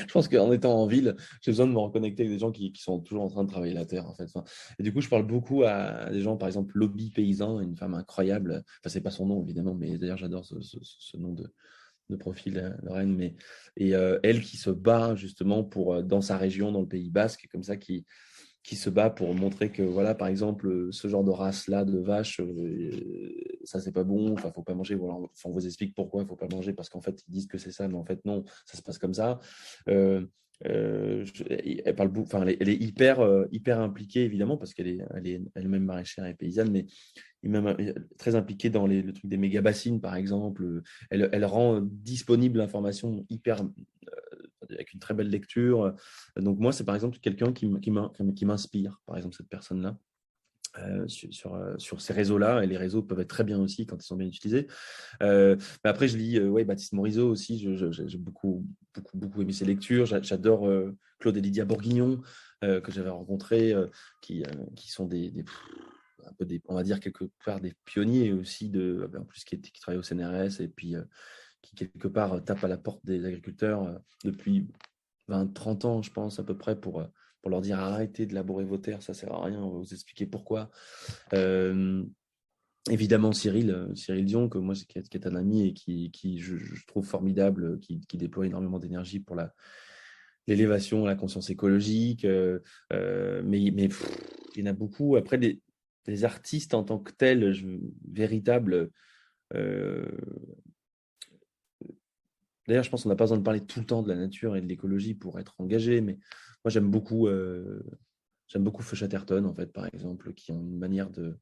Je pense qu'en étant en ville, j'ai besoin de me reconnecter avec des gens qui sont toujours en train de travailler la terre, en fait. Enfin, et du coup, je parle beaucoup à des gens, par exemple, Lobby Paysan, une femme incroyable. Enfin, c'est pas son nom, évidemment, mais d'ailleurs, j'adore ce nom de profil, Lorraine. Et elle qui se bat, justement, dans sa région, dans le Pays Basque, comme ça, qui se bat pour montrer que, voilà, par exemple, ce genre de race-là de vache, ça, c'est pas bon, enfin, faut pas manger. Voilà, on vous explique pourquoi il faut pas manger, parce qu'en fait, ils disent que c'est ça, mais en fait, non, ça se passe comme ça. Euh, elle parle, enfin, elle est hyper impliquée, évidemment, parce qu'elle est elle-même maraîchère et paysanne, mais elle est même très impliquée dans le truc des méga-bassines, par exemple. Elle rend disponible l'information hyper avec une très belle lecture. Donc moi, c'est par exemple quelqu'un qui m'inspire, par exemple cette personne-là. Sur ces réseaux-là, et les réseaux peuvent être très bien aussi quand ils sont bien utilisés. Mais après, je lis ouais, Baptiste Morisot aussi, j'ai beaucoup aimé ses lectures. J'adore Claude et Lydia Bourguignon, que j'avais rencontrés, qui sont un peu on va dire quelque part des pionniers aussi, en plus qui travaillent au CNRS, et puis qui quelque part tapent à la porte des agriculteurs depuis 20-30 ans, je pense, à peu près, pour leur dire arrêtez de labourer vos terres, ça ne sert à rien, on va vous expliquer pourquoi. Euh, Évidemment, Cyril Dion, que moi, qui est un ami et qui je trouve formidable, qui déploie énormément d'énergie pour l'élévation, la conscience écologique. Mais il y en a beaucoup. Après, des artistes en tant que tels, véritables. euh, D'ailleurs, je pense qu'on n'a pas besoin de parler tout le temps de la nature et de l'écologie pour être engagé, mais moi, j'aime beaucoup Feu Chatterton, en fait, par exemple, qui ont une manière de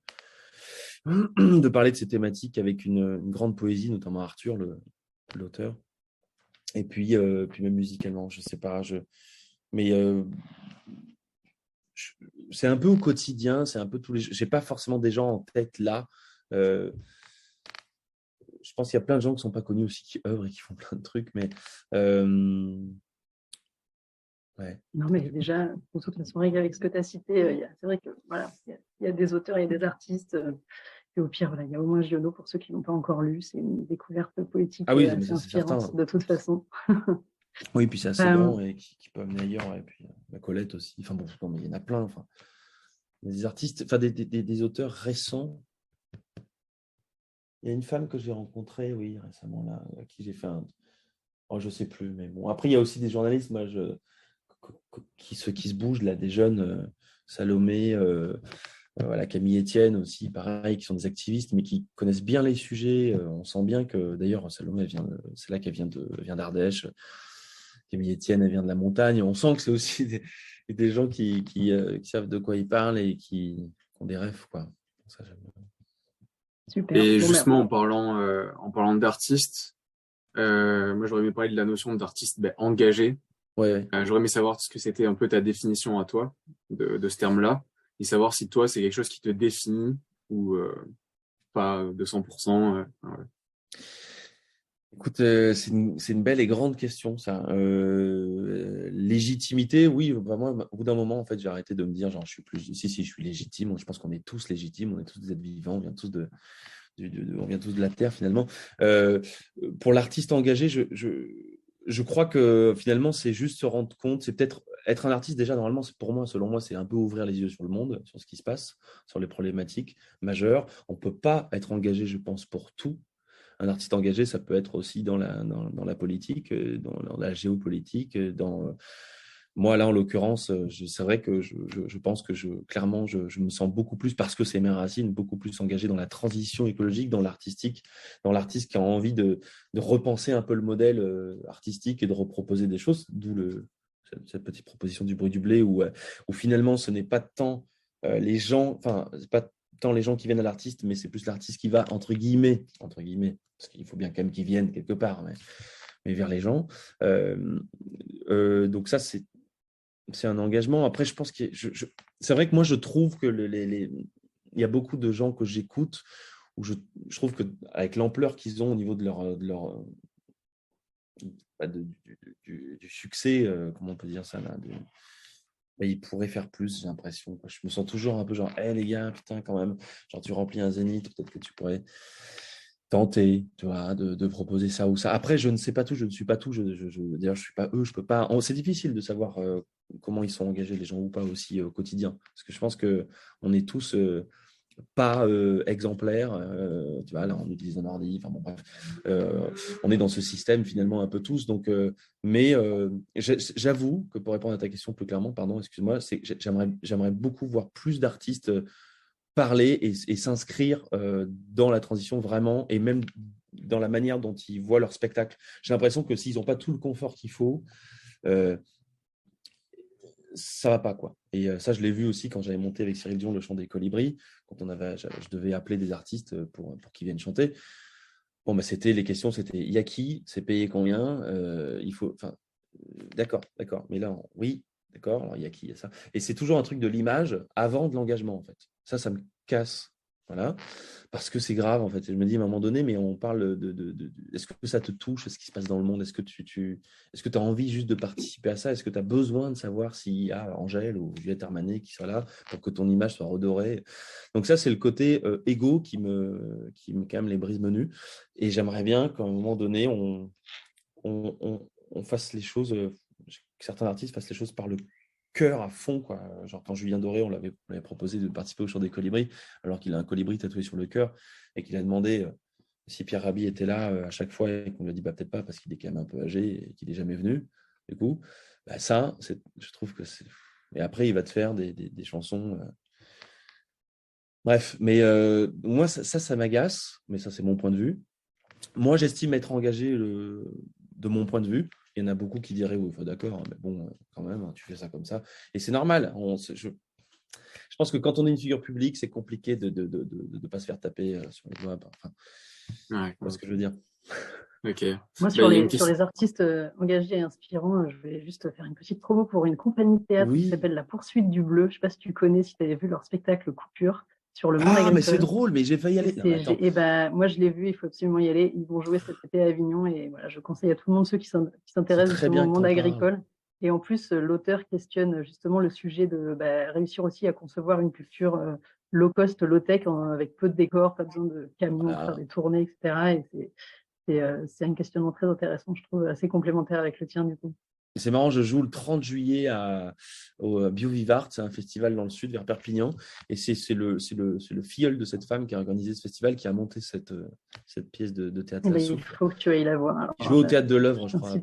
parler de ces thématiques avec une grande poésie, notamment Arthur, l'auteur. Et puis même musicalement, je sais pas. Mais c'est un peu au quotidien, c'est un peu tous les. J'ai pas forcément des gens en tête là. Euh, je pense qu'il y a plein de gens qui sont pas connus aussi, qui œuvrent et qui font plein de trucs, mais ouais. Non, mais déjà, de toute façon, avec ce que tu as cité, c'est vrai que voilà, il y a des auteurs, il y a des artistes, et au pire, voilà, il y a au moins Giono pour ceux qui n'ont pas encore lu. C'est une découverte Ah poétique oui, mais assez ça c'est certain. inspirante de toute façon. Oui, puis c'est assez Euh, grand et qui peut amener ailleurs. Et puis la Colette aussi. Enfin bon, non, mais il y en a plein. Enfin, des artistes, enfin des auteurs récents. Il y a une femme que j'ai rencontrée, oui, récemment, là, à qui j'ai fait un. Oh, je sais plus, mais bon. Après, il y a aussi des journalistes, moi, qui se bougent, là, des jeunes, Salomé, voilà, Camille Etienne aussi, pareil, qui sont des activistes, mais qui connaissent bien les sujets. On sent bien que, d'ailleurs, Salomé, c'est là qu'elle elle vient d'Ardèche. Camille Etienne, elle vient de la montagne. On sent que c'est aussi des gens qui savent de quoi ils parlent et qui ont des rêves, quoi. Ça, j'aime bien. Super. Et Bon, justement, merde. en parlant d'artistes, moi j'aurais aimé parler de la notion d'artiste engagé. Ouais, ouais. J'aurais aimé savoir ce que c'était un peu ta définition à toi de ce terme-là, et savoir si toi c'est quelque chose qui te définit ou pas de 100%. Ouais. Écoute, c'est une belle et grande question, ça. Légitimité, oui, vraiment, au bout d'un moment, en fait, j'ai arrêté de me dire, genre, je suis plus. Si, je suis légitime. Je pense qu'on est tous légitimes, on est tous des êtres vivants, on vient tous on vient tous de la terre, finalement. Pour l'artiste engagé, je crois que finalement, c'est juste se rendre compte, c'est peut-être être un artiste déjà, normalement, pour moi, selon moi, c'est un peu ouvrir les yeux sur le monde, sur ce qui se passe, sur les problématiques majeures. On ne peut pas être engagé, je pense, pour tout. Un artiste engagé, ça peut être aussi dans la politique, dans la géopolitique, moi, là, en l'occurrence, c'est vrai que je pense que clairement, je me sens beaucoup plus, parce que c'est mes racines, beaucoup plus engagé dans la transition écologique, dans l'artistique, dans l'artiste qui a envie de repenser un peu le modèle artistique et de reproposer des choses, d'où cette petite proposition du bruit du blé, où finalement, ce n'est pas tant les gens, enfin, c'est pas tant les gens qui viennent à l'artiste, mais c'est plus l'artiste qui va, entre guillemets, parce qu'il faut bien quand même qu'ils viennent quelque part, mais vers les gens. Donc ça, c'est un engagement. Après, je pense que c'est vrai que moi, je trouve que il y a beaucoup de gens que j'écoute où je trouve qu'avec l'ampleur qu'ils ont au niveau de du succès, comment on peut dire ça là, ils pourraient faire plus, j'ai l'impression. Je me sens toujours un peu genre, hé les gars, putain, quand même, genre tu remplis un zénith, peut-être que tu pourrais tenter, tu vois, de proposer ça ou ça. Après, je ne sais pas tout, je ne suis pas tout. D'ailleurs, je suis pas eux, je peux pas. C'est difficile de savoir comment ils sont engagés les gens ou pas aussi au quotidien, parce que je pense que on est tous pas exemplaires. Tu vois, là, on utilise un ordi. Enfin bon, bref, on est dans ce système finalement un peu tous. Donc, mais j'avoue que pour répondre à ta question plus clairement, pardon, excuse-moi, c'est que j'aimerais beaucoup voir plus d'artistes parler et s'inscrire dans la transition vraiment, et même dans la manière dont ils voient leur spectacle. J'ai l'impression que s'ils n'ont pas tout le confort qu'il faut, ça va pas, quoi. Et ça, je l'ai vu aussi quand j'avais monté avec Cyril Dion le chant des colibris, quand je devais appeler des artistes pour qu'ils viennent chanter. Bon, bah, les questions, c'était il y a qui, c'est payé combien, il faut, enfin, d'accord, mais là, oui, d'accord, alors il y a qui, il y a ça. Et c'est toujours un truc de l'image avant de l'engagement, en fait. Ça me casse. Voilà, parce que c'est grave en fait. Je me dis à un moment donné, mais on parle est-ce que ça te touche, ce qui se passe dans le monde? Est-ce que est-ce que tu as envie juste de participer à ça? Est-ce que tu as besoin de savoir s'il y a Angèle ou Juliette Armanet qui soit là pour que ton image soit redorée? Donc ça, c'est le côté égo qui me quand même les brise menus. Et j'aimerais bien qu'à un moment donné, on fasse les choses, que certains artistes fassent les choses par le cœur à fond, quoi. Genre quand Julien Doré, on l'avait proposé de participer au chant des colibris, alors qu'il a un colibri tatoué sur le cœur, et qu'il a demandé si Pierre Rabhi était là à chaque fois, et qu'on lui a dit bah, peut-être pas, parce qu'il est quand même un peu âgé et qu'il n'est jamais venu. Du coup, bah, ça, je trouve que c'est. Et après, il va te faire des chansons. Bref, mais moi, ça m'agace, mais ça, c'est mon point de vue. Moi, j'estime être engagé de mon point de vue. Il y en a beaucoup qui diraient, oui, enfin, d'accord, mais bon, quand même, tu fais ça comme ça. Et c'est normal. Je pense que quand on est une figure publique, c'est compliqué de ne pas se faire taper sur les doigts. Enfin, Ouais, tu vois ce que je veux dire. ok. Moi, sur les artistes engagés et inspirants, je vais juste faire une petite promo pour une compagnie de théâtre qui s'appelle La Poursuite du Bleu. Je ne sais pas si tu connais, si tu avais vu leur spectacle Coupure sur le monde agricole. Mais c'est drôle, mais j'ai failli y aller. Et ben, moi, je l'ai vu, il faut absolument y aller. Ils vont jouer cet été à Avignon, et voilà, je conseille à tout le monde, ceux qui s'intéressent justement au monde agricole. Et en plus, l'auteur questionne justement le sujet de réussir aussi à concevoir une culture low cost, low tech, avec peu de décors, pas besoin de camions pour faire des tournées, etc. Et c'est un questionnement très intéressant, je trouve, assez complémentaire avec le tien, du coup. C'est marrant, je joue le 30 juillet au BioVivart, c'est un festival dans le sud, vers Perpignan. Et c'est le filleul de cette femme qui a organisé ce festival, qui a monté cette pièce de théâtre. Il faut que tu ailles la voir. Alors, je vais au théâtre de l'œuvre, je crois.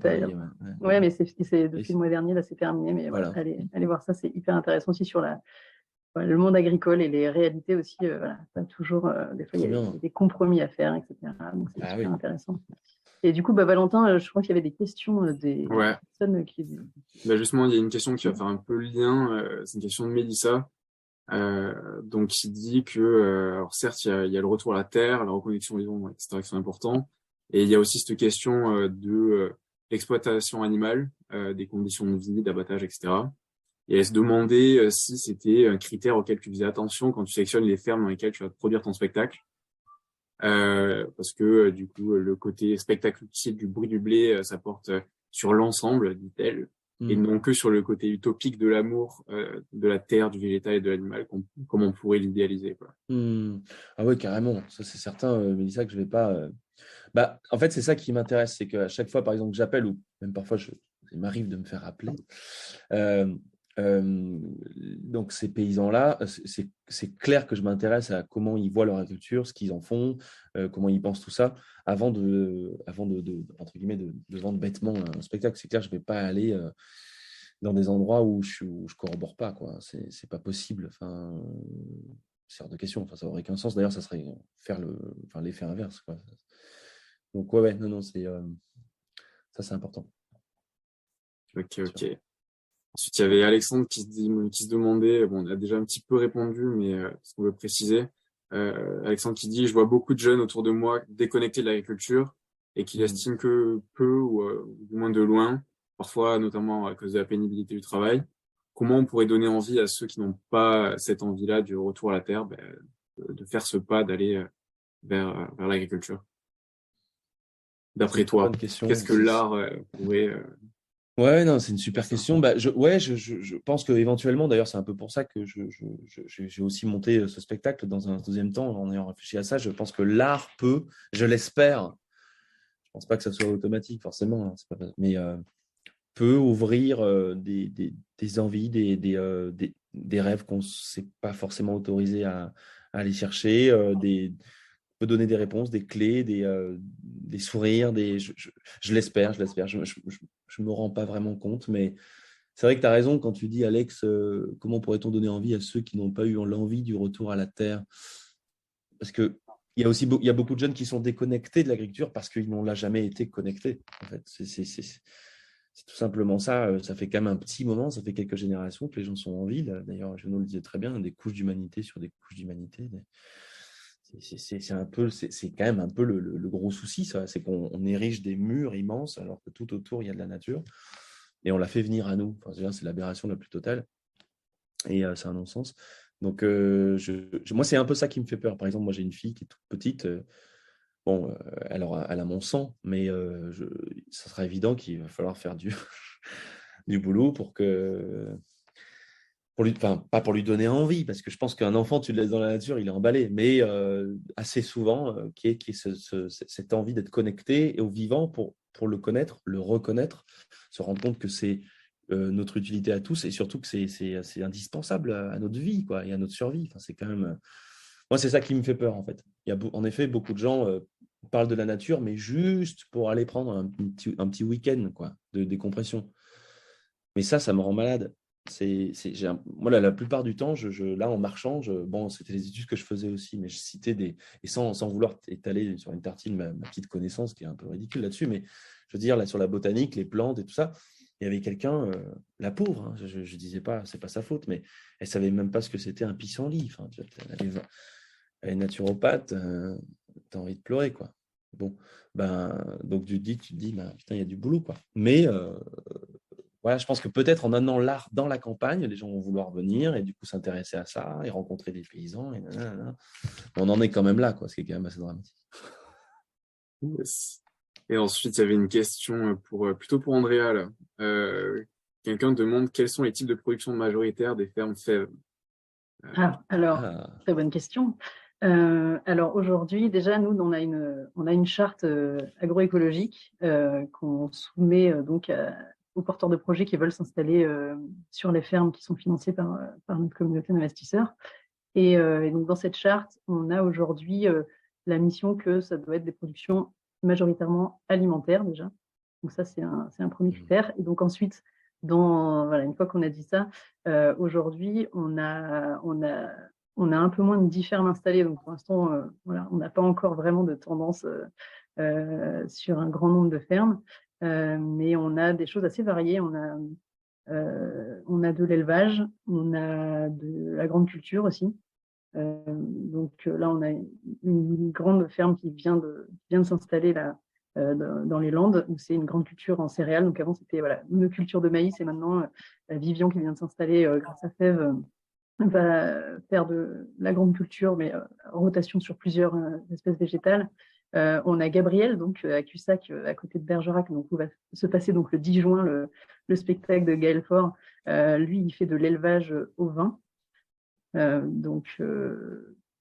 Ouais, mais c'est depuis le mois dernier, là, c'est terminé. Mais voilà, allez voir ça, c'est hyper intéressant aussi sur le monde agricole et les réalités aussi. Pas toujours, des fois, il y a des compromis à faire, etc. Donc, c'est super intéressant. Et du coup, Valentin, je crois qu'il y avait des questions des personnes qui. Justement, il y a une question qui va faire un peu le lien. C'est une question de Mélissa. Donc, qui dit que, alors certes, il y a le retour à la terre, la reconnexion aux vivants, etc., qui sont importants. Et il y a aussi cette question de l'exploitation animale, des conditions de vie, d'abattage, etc. Et elle se demandait si c'était un critère auquel tu faisais attention quand tu sélectionnes les fermes dans lesquelles tu vas produire ton spectacle. Parce que du coup, le côté spectacle utile du bruit du blé, ça porte sur l'ensemble, dit-elle, et non que sur le côté utopique de l'amour de la terre, du végétal et de l'animal, comme on pourrait l'idéaliser. Ah oui, carrément, ça c'est certain, Mélissa, que je vais pas. Bah, en fait, c'est ça qui m'intéresse, c'est qu'à chaque fois, par exemple, que j'appelle, ou même parfois, il m'arrive de me faire appeler. euh, donc, ces paysans-là, c'est clair que je m'intéresse à comment ils voient leur agriculture, ce qu'ils en font, comment ils pensent tout ça, avant de entre guillemets, de vendre bêtement un spectacle. C'est clair, je ne vais pas aller dans des endroits où je corrobore pas, quoi. C'est pas possible. Enfin, c'est hors de question. Enfin, ça aurait aucun sens. D'ailleurs, ça serait enfin, l'effet inverse, quoi. Donc, ouais, non, non, ça, c'est important. Ok, Bien ok. sûr. Ensuite, il y avait Alexandre qui se demandait, bon, on a déjà un petit peu répondu, mais ce qu'on veut préciser, Alexandre qui dit, je vois beaucoup de jeunes autour de moi déconnectés de l'agriculture et qui Mm. estiment que peu ou du moins de loin, parfois notamment à cause de la pénibilité du travail. Comment on pourrait donner envie à ceux qui n'ont pas cette envie-là du retour à la terre, de faire ce pas, d'aller vers l'agriculture? C'est une D'après très bonne toi, question. qu'est-ce que l'art pourrait... Ouais, non, c'est une super ça question. Bah, je pense qu'éventuellement, d'ailleurs, c'est un peu pour ça que j'ai aussi monté ce spectacle dans un deuxième temps en ayant réfléchi à ça. Je pense que l'art peut, je l'espère, je pense pas que ça soit automatique forcément, hein, c'est pas, mais peut ouvrir des envies, des rêves qu'on ne s'est pas forcément autorisé à aller chercher, peut donner des réponses, des clés, des sourires, je l'espère, je me rends pas vraiment compte, mais c'est vrai que tu as raison quand tu dis, Alex, comment pourrait-on donner envie à ceux qui n'ont pas eu l'envie du retour à la terre? Parce que il y a beaucoup de jeunes qui sont déconnectés de l'agriculture parce qu'ils n'ont jamais été connectés. En fait, c'est tout simplement ça. Ça fait quand même un petit moment, ça fait quelques générations que les gens sont en ville. D'ailleurs, je nous le disais très bien, des couches d'humanité sur des couches d'humanité. C'est quand même un peu le gros souci, ça. C'est qu'on érige des murs immenses alors que tout autour, il y a de la nature. Et on la fait venir à nous. Enfin, c'est l'aberration la plus totale. Et c'est un non-sens. Donc, moi, c'est un peu ça qui me fait peur. Par exemple, moi, j'ai une fille qui est toute petite. Bon, elle a mon sang, mais ça sera évident qu'il va falloir faire du boulot enfin, pas pour lui donner envie, parce que je pense qu'un enfant, tu le laisses dans la nature, il est emballé, mais assez souvent, qui est cette envie d'être connecté au vivant pour le connaître, le reconnaître, se rendre compte que c'est notre utilité à tous et surtout que c'est indispensable à notre vie, quoi, et à notre survie. Enfin, c'est quand même. Moi, c'est ça qui me fait peur, en fait. Il y a en effet beaucoup de gens parlent de la nature, mais juste pour aller prendre un petit week-end, quoi, de décompression. Mais ça me rend malade. Moi, la plupart du temps, là, en marchant, bon, c'était les études que je faisais aussi, mais je citais et sans vouloir étaler sur une tartine ma petite connaissance qui est un peu ridicule là-dessus, mais je veux dire, là, sur la botanique, les plantes et tout ça, il y avait quelqu'un, la pauvre, hein, je disais pas, c'est pas sa faute, mais elle savait même pas ce que c'était un pissenlit. Enfin, elle est naturopathe, t'as envie de pleurer, quoi. Bon, donc tu te dis, putain, il y a du boulot, quoi. Mais voilà, je pense que peut-être en amenant l'art dans la campagne, les gens vont vouloir venir et du coup s'intéresser à ça et rencontrer des paysans. Et nanana. On en est quand même là, quoi, ce qui est quand même assez dramatique. Yes. Et ensuite, il y avait une question plutôt pour Andrea, là. Quelqu'un demande quels sont les types de production majoritaires des fermes fèves. Alors, Ah, très bonne question. Alors aujourd'hui, déjà, nous, on a une charte agroécologique qu'on soumet donc aux porteurs de projets qui veulent s'installer sur les fermes qui sont financées par notre communauté d'investisseurs. Et donc, dans cette charte, on a aujourd'hui la mission que ça doit être des productions majoritairement alimentaires déjà. Donc ça, c'est un premier critère. Et donc ensuite, voilà, une fois qu'on a dit ça, aujourd'hui, on a un peu moins de 10 fermes installées. Donc pour l'instant, voilà, on n'a pas encore vraiment de tendance sur un grand nombre de fermes. Mais on a des choses assez variées. On a de l'élevage, on a de la grande culture aussi. Donc là, on a une grande ferme qui vient de s'installer là, dans les Landes, où c'est une grande culture en céréales. Donc avant, c'était voilà, une culture de maïs, et maintenant, Vivian, qui vient de s'installer grâce à Fève, va faire de la grande culture, mais en rotation sur plusieurs espèces végétales. On a Gabriel, donc à Cussac, à côté de Bergerac, donc où va se passer donc le 10 juin le spectacle de Gaël Faure. Lui, il fait de l'élevage au vin. Donc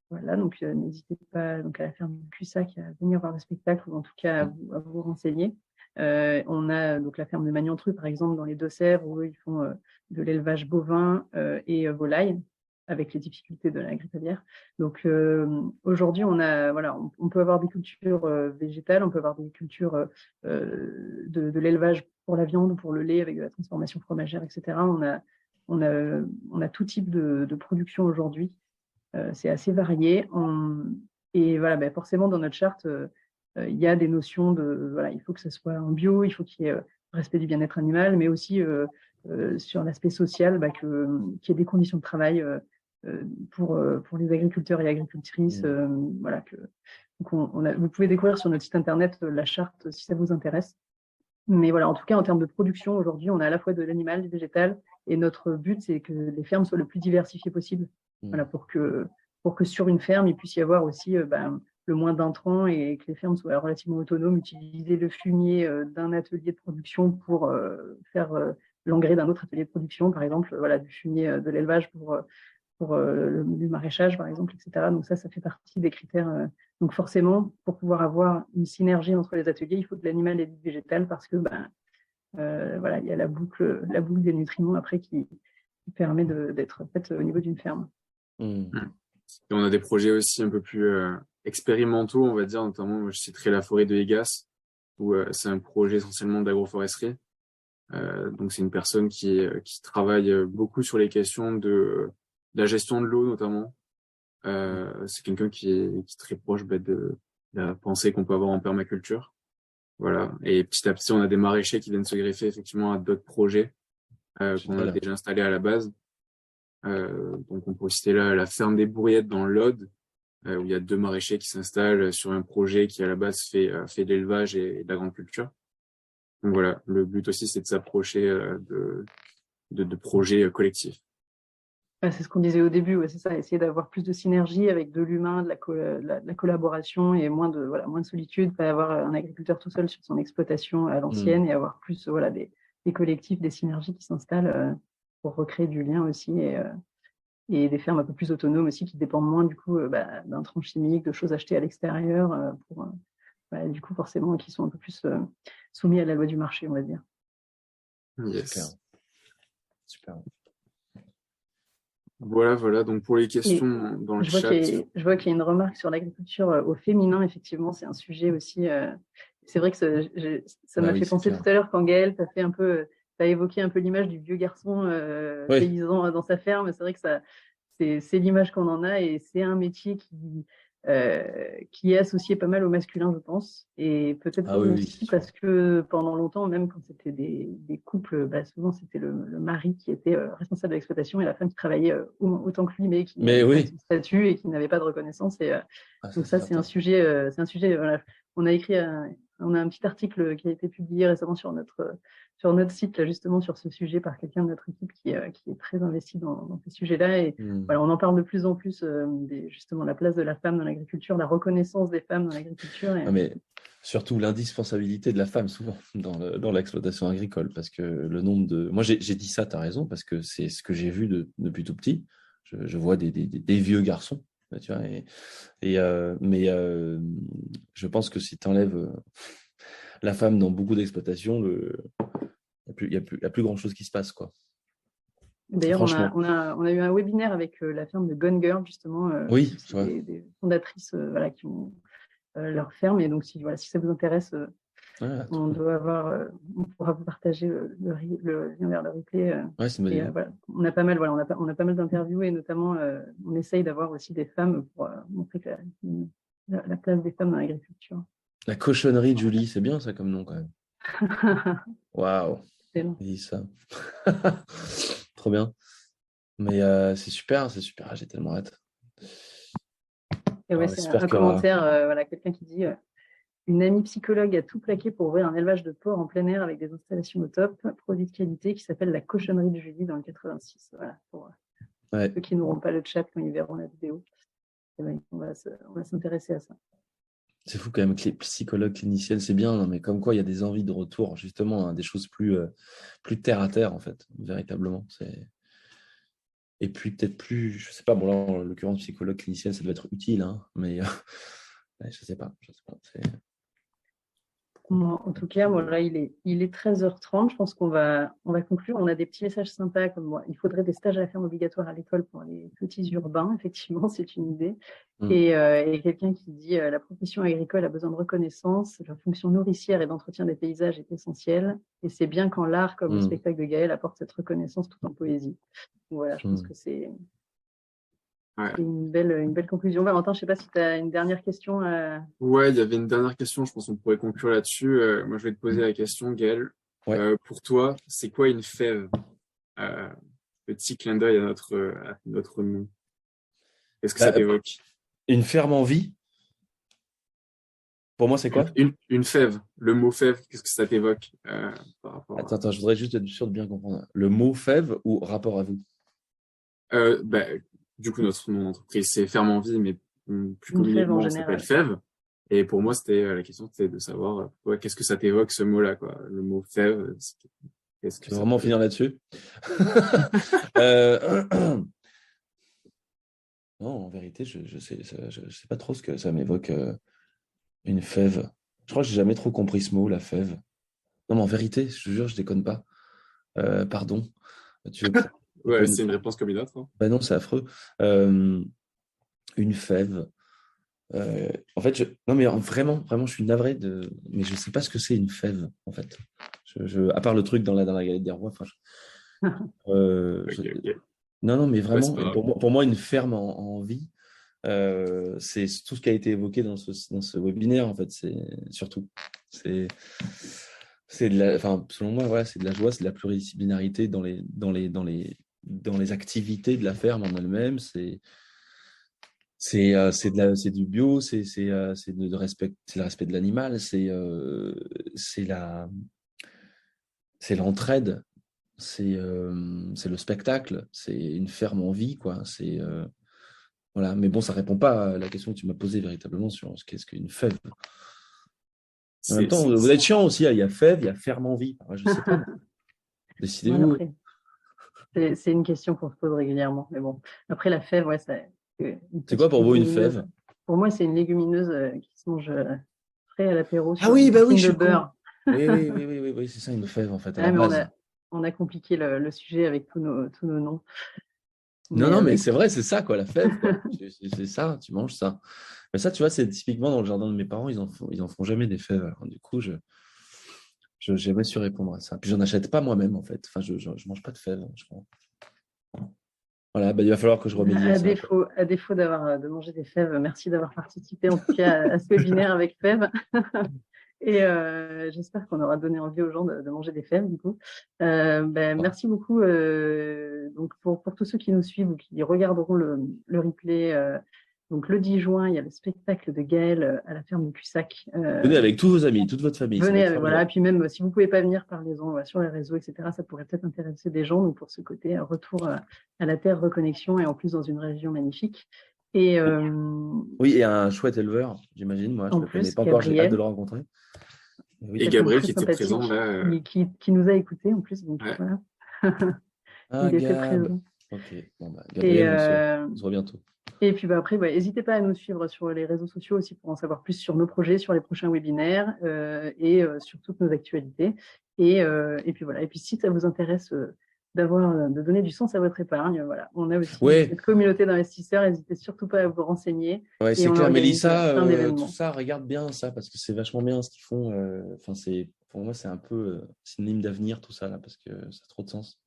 Voilà, donc n'hésitez pas donc, à la ferme du Cussac à venir voir le spectacle ou en tout cas à vous renseigner. On a donc la ferme de Magnantru, par exemple, dans les Deux-Sèvres, où ils font de l'élevage bovin et volaille, avec les difficultés de la grippe aviaire. Donc aujourd'hui, on peut avoir des cultures végétales, on peut avoir des cultures de l'élevage pour la viande ou pour le lait avec de la transformation fromagère, etc. On a tout type de production aujourd'hui. C'est assez varié. Et voilà, forcément, dans notre charte, il y a des notions il faut que ce soit en bio, il faut qu'il y ait respect du bien-être animal, mais aussi sur l'aspect social, qu'il y ait des conditions de travail pour les agriculteurs et agricultrices. Donc vous pouvez découvrir sur notre site internet la charte si ça vous intéresse. Mais voilà, en tout cas, en termes de production, aujourd'hui, on a à la fois de l'animal, du végétal, et notre but, c'est que les fermes soient le plus diversifiées possible. Voilà, pour que sur une ferme, il puisse y avoir aussi le moins d'intrants et que les fermes soient relativement autonomes, utiliser le fumier d'un atelier de production pour faire l'engrais d'un autre atelier de production, par exemple, du fumier de l'élevage pour du maraîchage, par exemple, etc. Donc ça fait partie des critères. Donc forcément, pour pouvoir avoir une synergie entre les ateliers, il faut de l'animal et du végétal parce que il y a la boucle des nutriments après qui permet d'être faite au niveau d'une ferme. Et on a des projets aussi un peu plus expérimentaux, on va dire, notamment, moi, je citerai la forêt de Hégas, où c'est un projet essentiellement d'agroforesterie. Donc c'est une personne qui travaille beaucoup sur les questions de la gestion de l'eau notamment. C'est quelqu'un qui est très proche de la pensée qu'on peut avoir en permaculture. Voilà. Et petit à petit, on a des maraîchers qui viennent se greffer effectivement à d'autres projets qu'on a déjà installés à la base. Donc on peut citer là la ferme des Bourriettes dans l'Aude, où il y a 2 maraîchers qui s'installent sur un projet qui à la base fait de l'élevage et de l'agriculture. Donc voilà, le but aussi c'est de s'approcher de projets collectifs. C'est ce qu'on disait au début, c'est ça, essayer d'avoir plus de synergie avec de l'humain, de la collaboration et moins de solitude, pas avoir un agriculteur tout seul sur son exploitation à l'ancienne et avoir plus des collectifs, des synergies qui s'installent pour recréer du lien aussi et des fermes un peu plus autonomes aussi qui dépendent moins du coup d'intrants chimiques, de choses achetées à l'extérieur du coup forcément qui sont un peu plus soumis à la loi du marché, on va dire. Yes. Super. Voilà, donc pour les questions dans le chat. Je vois qu'il y a une remarque sur l'agriculture au féminin, effectivement, c'est un sujet aussi. C'est vrai que ça m'a fait penser tout à l'heure quand Gaëlle, t'as évoqué un peu l'image du vieux garçon paysan dans sa ferme. C'est vrai que c'est l'image qu'on en a et c'est un métier qui est associé pas mal au masculin, je pense. Et peut-être aussi parce que pendant longtemps, même quand c'était des couples, souvent c'était le mari qui était responsable de l'exploitation et la femme qui travaillait autant que lui, mais qui n'avait pas son statut et qui n'avait pas de reconnaissance. Donc ça, c'est un sujet. Voilà. On a un petit article qui a été publié récemment sur notre site, là, justement, sur ce sujet par quelqu'un de notre équipe qui est très investi dans ces sujets-là. Et voilà, on en parle de plus en plus, justement, la place de la femme dans l'agriculture, la reconnaissance des femmes dans l'agriculture. Mais surtout l'indispensabilité de la femme, souvent, dans l'exploitation agricole. Parce que le nombre de... Moi, j'ai dit ça, tu as raison, parce que c'est ce que j'ai vu depuis tout petit. Je vois des vieux garçons. Tu vois, mais je pense que si tu enlèves la femme dans beaucoup d'exploitations, il n'y a plus grand-chose qui se passe, quoi. D'ailleurs, on a eu un webinaire avec la ferme de Gone Girl, justement. Des fondatrices qui ont leur ferme. Et donc, si ça vous intéresse, on pourra vous partager le lien vers le replay. On a pas mal d'interviews et notamment, on essaye d'avoir aussi des femmes pour montrer que la place des femmes dans l'agriculture. La cochonnerie de Julie, c'est bien ça comme nom quand même. Waouh. Dis ça. Trop bien. Mais c'est super, j'ai tellement hâte. Et c'est un commentaire, quelqu'un qui dit une amie psychologue a tout plaqué pour ouvrir un élevage de porcs en plein air avec des installations au top, produit de qualité qui s'appelle la cochonnerie de Julie dans le 86. Voilà, pour ceux qui n'auront pas le chat quand ils verront la vidéo. On va s'intéresser à ça. C'est fou quand même que les psychologues cliniciennes, c'est bien, mais comme quoi il y a des envies de retour, justement, des choses plus terre à terre, en fait, véritablement. Et puis peut-être plus, je sais pas, bon là, en l'occurrence, psychologue clinicienne, ça doit être utile, hein, mais ouais, je sais pas. En tout cas, là, il est 13h30. Je pense on va conclure. On a des petits messages sympas comme moi. Il faudrait des stages à la ferme obligatoires à l'école pour les petits urbains. Effectivement, c'est une idée. Et quelqu'un qui dit la profession agricole a besoin de reconnaissance. La fonction nourricière et d'entretien des paysages est essentielle. Et c'est bien quand l'art, comme le spectacle de Gaël, apporte cette reconnaissance tout en poésie. Voilà, je pense que c'est une belle conclusion. Valentin, je ne sais pas si tu as une dernière question. Ouais, il y avait une dernière question, je pense qu'on pourrait conclure là-dessus. Moi, je vais te poser la question, Gaël. Ouais. Pour toi, c'est quoi une fève? Petit clin d'œil à notre nom. Qu'est-ce que ça t'évoque? Une ferme en vie? Pour moi, c'est quoi? Une fève. Le mot fève, qu'est-ce que ça t'évoque par rapport Attends, je voudrais juste être sûr de bien comprendre. Le mot fève ou rapport à vous? Du coup, notre nom d'entreprise, c'est Ferme en Vie, mais plus Une fève en communément, on général. s'appelle Fève. Et pour moi, la question, c'était de savoir qu'est-ce que ça t'évoque, ce mot-là, quoi. Le mot fève, qu'est-ce que Tu veux ça vraiment t'évoque? finir là-dessus? Non, en vérité, je sais pas trop ce que ça m'évoque, une fève. Je crois que j'ai jamais trop compris ce mot, la fève. Non, mais en vérité, je te jure, je déconne pas. Pardon. Tu veux Ouais, c'est une réponse comme une autre, hein. Bah non, c'est affreux. Une fève. En fait, non, mais vraiment, je suis navré mais je sais pas ce que c'est une fève, en fait. À part le truc dans la galette des rois. Ok. Non, mais Ouais, vraiment, c'est pas grave. pour moi, une ferme en vie, c'est tout ce qui a été évoqué dans ce webinaire, en fait. C'est surtout. Enfin, selon moi, voilà, c'est de la joie, c'est de la pluridisciplinarité dans les activités de la ferme en elle-même. C'est du bio, c'est le respect de l'animal, c'est l'entraide, c'est le spectacle, c'est une ferme en vie, quoi. Voilà. Mais bon, ça répond pas à la question que tu m'as posée véritablement sur ce qu'est-ce qu'une fève. En même temps, vous êtes chiant aussi, hein. Il y a fève, il y a ferme en vie. Je sais pas. Décidez-vous. C'est une question qu'on se pose régulièrement. Mais bon, après la fève, ouais, c'est quoi pour vous une fève? Pour moi, c'est une légumineuse qui se mange frais à l'apéro sur oui, une je de suis beurre. Oui, c'est ça une fève en fait, à la Mais base. on a compliqué le sujet avec tous nos noms. Non, mais c'est vrai, c'est ça, quoi, la fève, quoi. C'est ça, tu manges ça. Mais ça, tu vois, c'est typiquement dans le jardin de mes parents, ils en font jamais des fèves. Alors, du coup, je n'ai jamais su répondre à ça. Puis, j'en achète pas moi-même, en fait. Enfin, je mange pas de fèves, je crois. Voilà, il va falloir que je remédie à ça. À défaut de manger des fèves, merci d'avoir participé en tout cas à ce webinaire avec fèves. Et j'espère qu'on aura donné envie aux gens de manger des fèves, du coup. Merci beaucoup donc pour tous ceux qui nous suivent ou qui regarderont le replay. Donc, le 10 juin, il y a le spectacle de Gaël à la ferme de Cussac. Venez avec tous vos amis, toute votre famille. Venez, voilà. Puis même, si vous ne pouvez pas venir, parlez-en sur les réseaux, etc. Ça pourrait peut-être intéresser des gens. Donc, pour ce côté, retour à la terre, reconnexion, et en plus dans une région magnifique. Et, oui, et un chouette éleveur, j'imagine. Moi, je ne le connais pas encore, j'ai hâte de le rencontrer. Oui, et Gabriel qui était présent là. Qui nous a écoutés en plus. Donc, voilà. Il était présent. Ok, bon, Gabriel, on se voit bientôt. Et puis après, n'hésitez pas à nous suivre sur les réseaux sociaux aussi pour en savoir plus sur nos projets, sur les prochains webinaires et sur toutes nos actualités. Et puis voilà. Et puis si ça vous intéresse de donner du sens à votre épargne, voilà, on a aussi cette communauté d'investisseurs. N'hésitez surtout pas à vous renseigner. Ouais, c'est clair, Mélissa, tout ça, regarde bien ça parce que c'est vachement bien ce qu'ils font. Pour moi, c'est un peu synonyme d'avenir tout ça là parce que ça a trop de sens.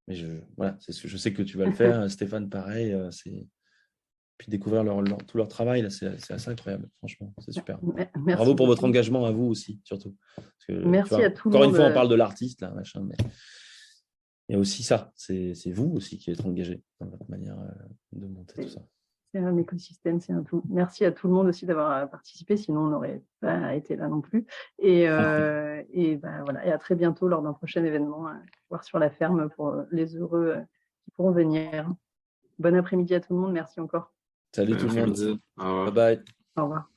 Mais je sais que tu vas le faire, Stéphane, pareil. Puis découvrir tout leur travail, là, c'est assez incroyable, franchement, c'est super. Bravo pour votre engagement à vous aussi, surtout. Parce que, merci à tout le monde. Encore une fois, on parle de l'artiste, là, machin, mais il y a aussi ça, c'est vous aussi qui êtes engagé dans votre manière de monter tout ça. C'est un écosystème, c'est un tout. Merci à tout le monde aussi d'avoir participé, sinon on n'aurait pas été là non plus. Et voilà, et à très bientôt lors d'un prochain événement, voir sur la ferme pour les heureux qui pourront venir. Bon après-midi à tout le monde, merci encore. Salut tout le monde. Au revoir. Bye bye. Au revoir.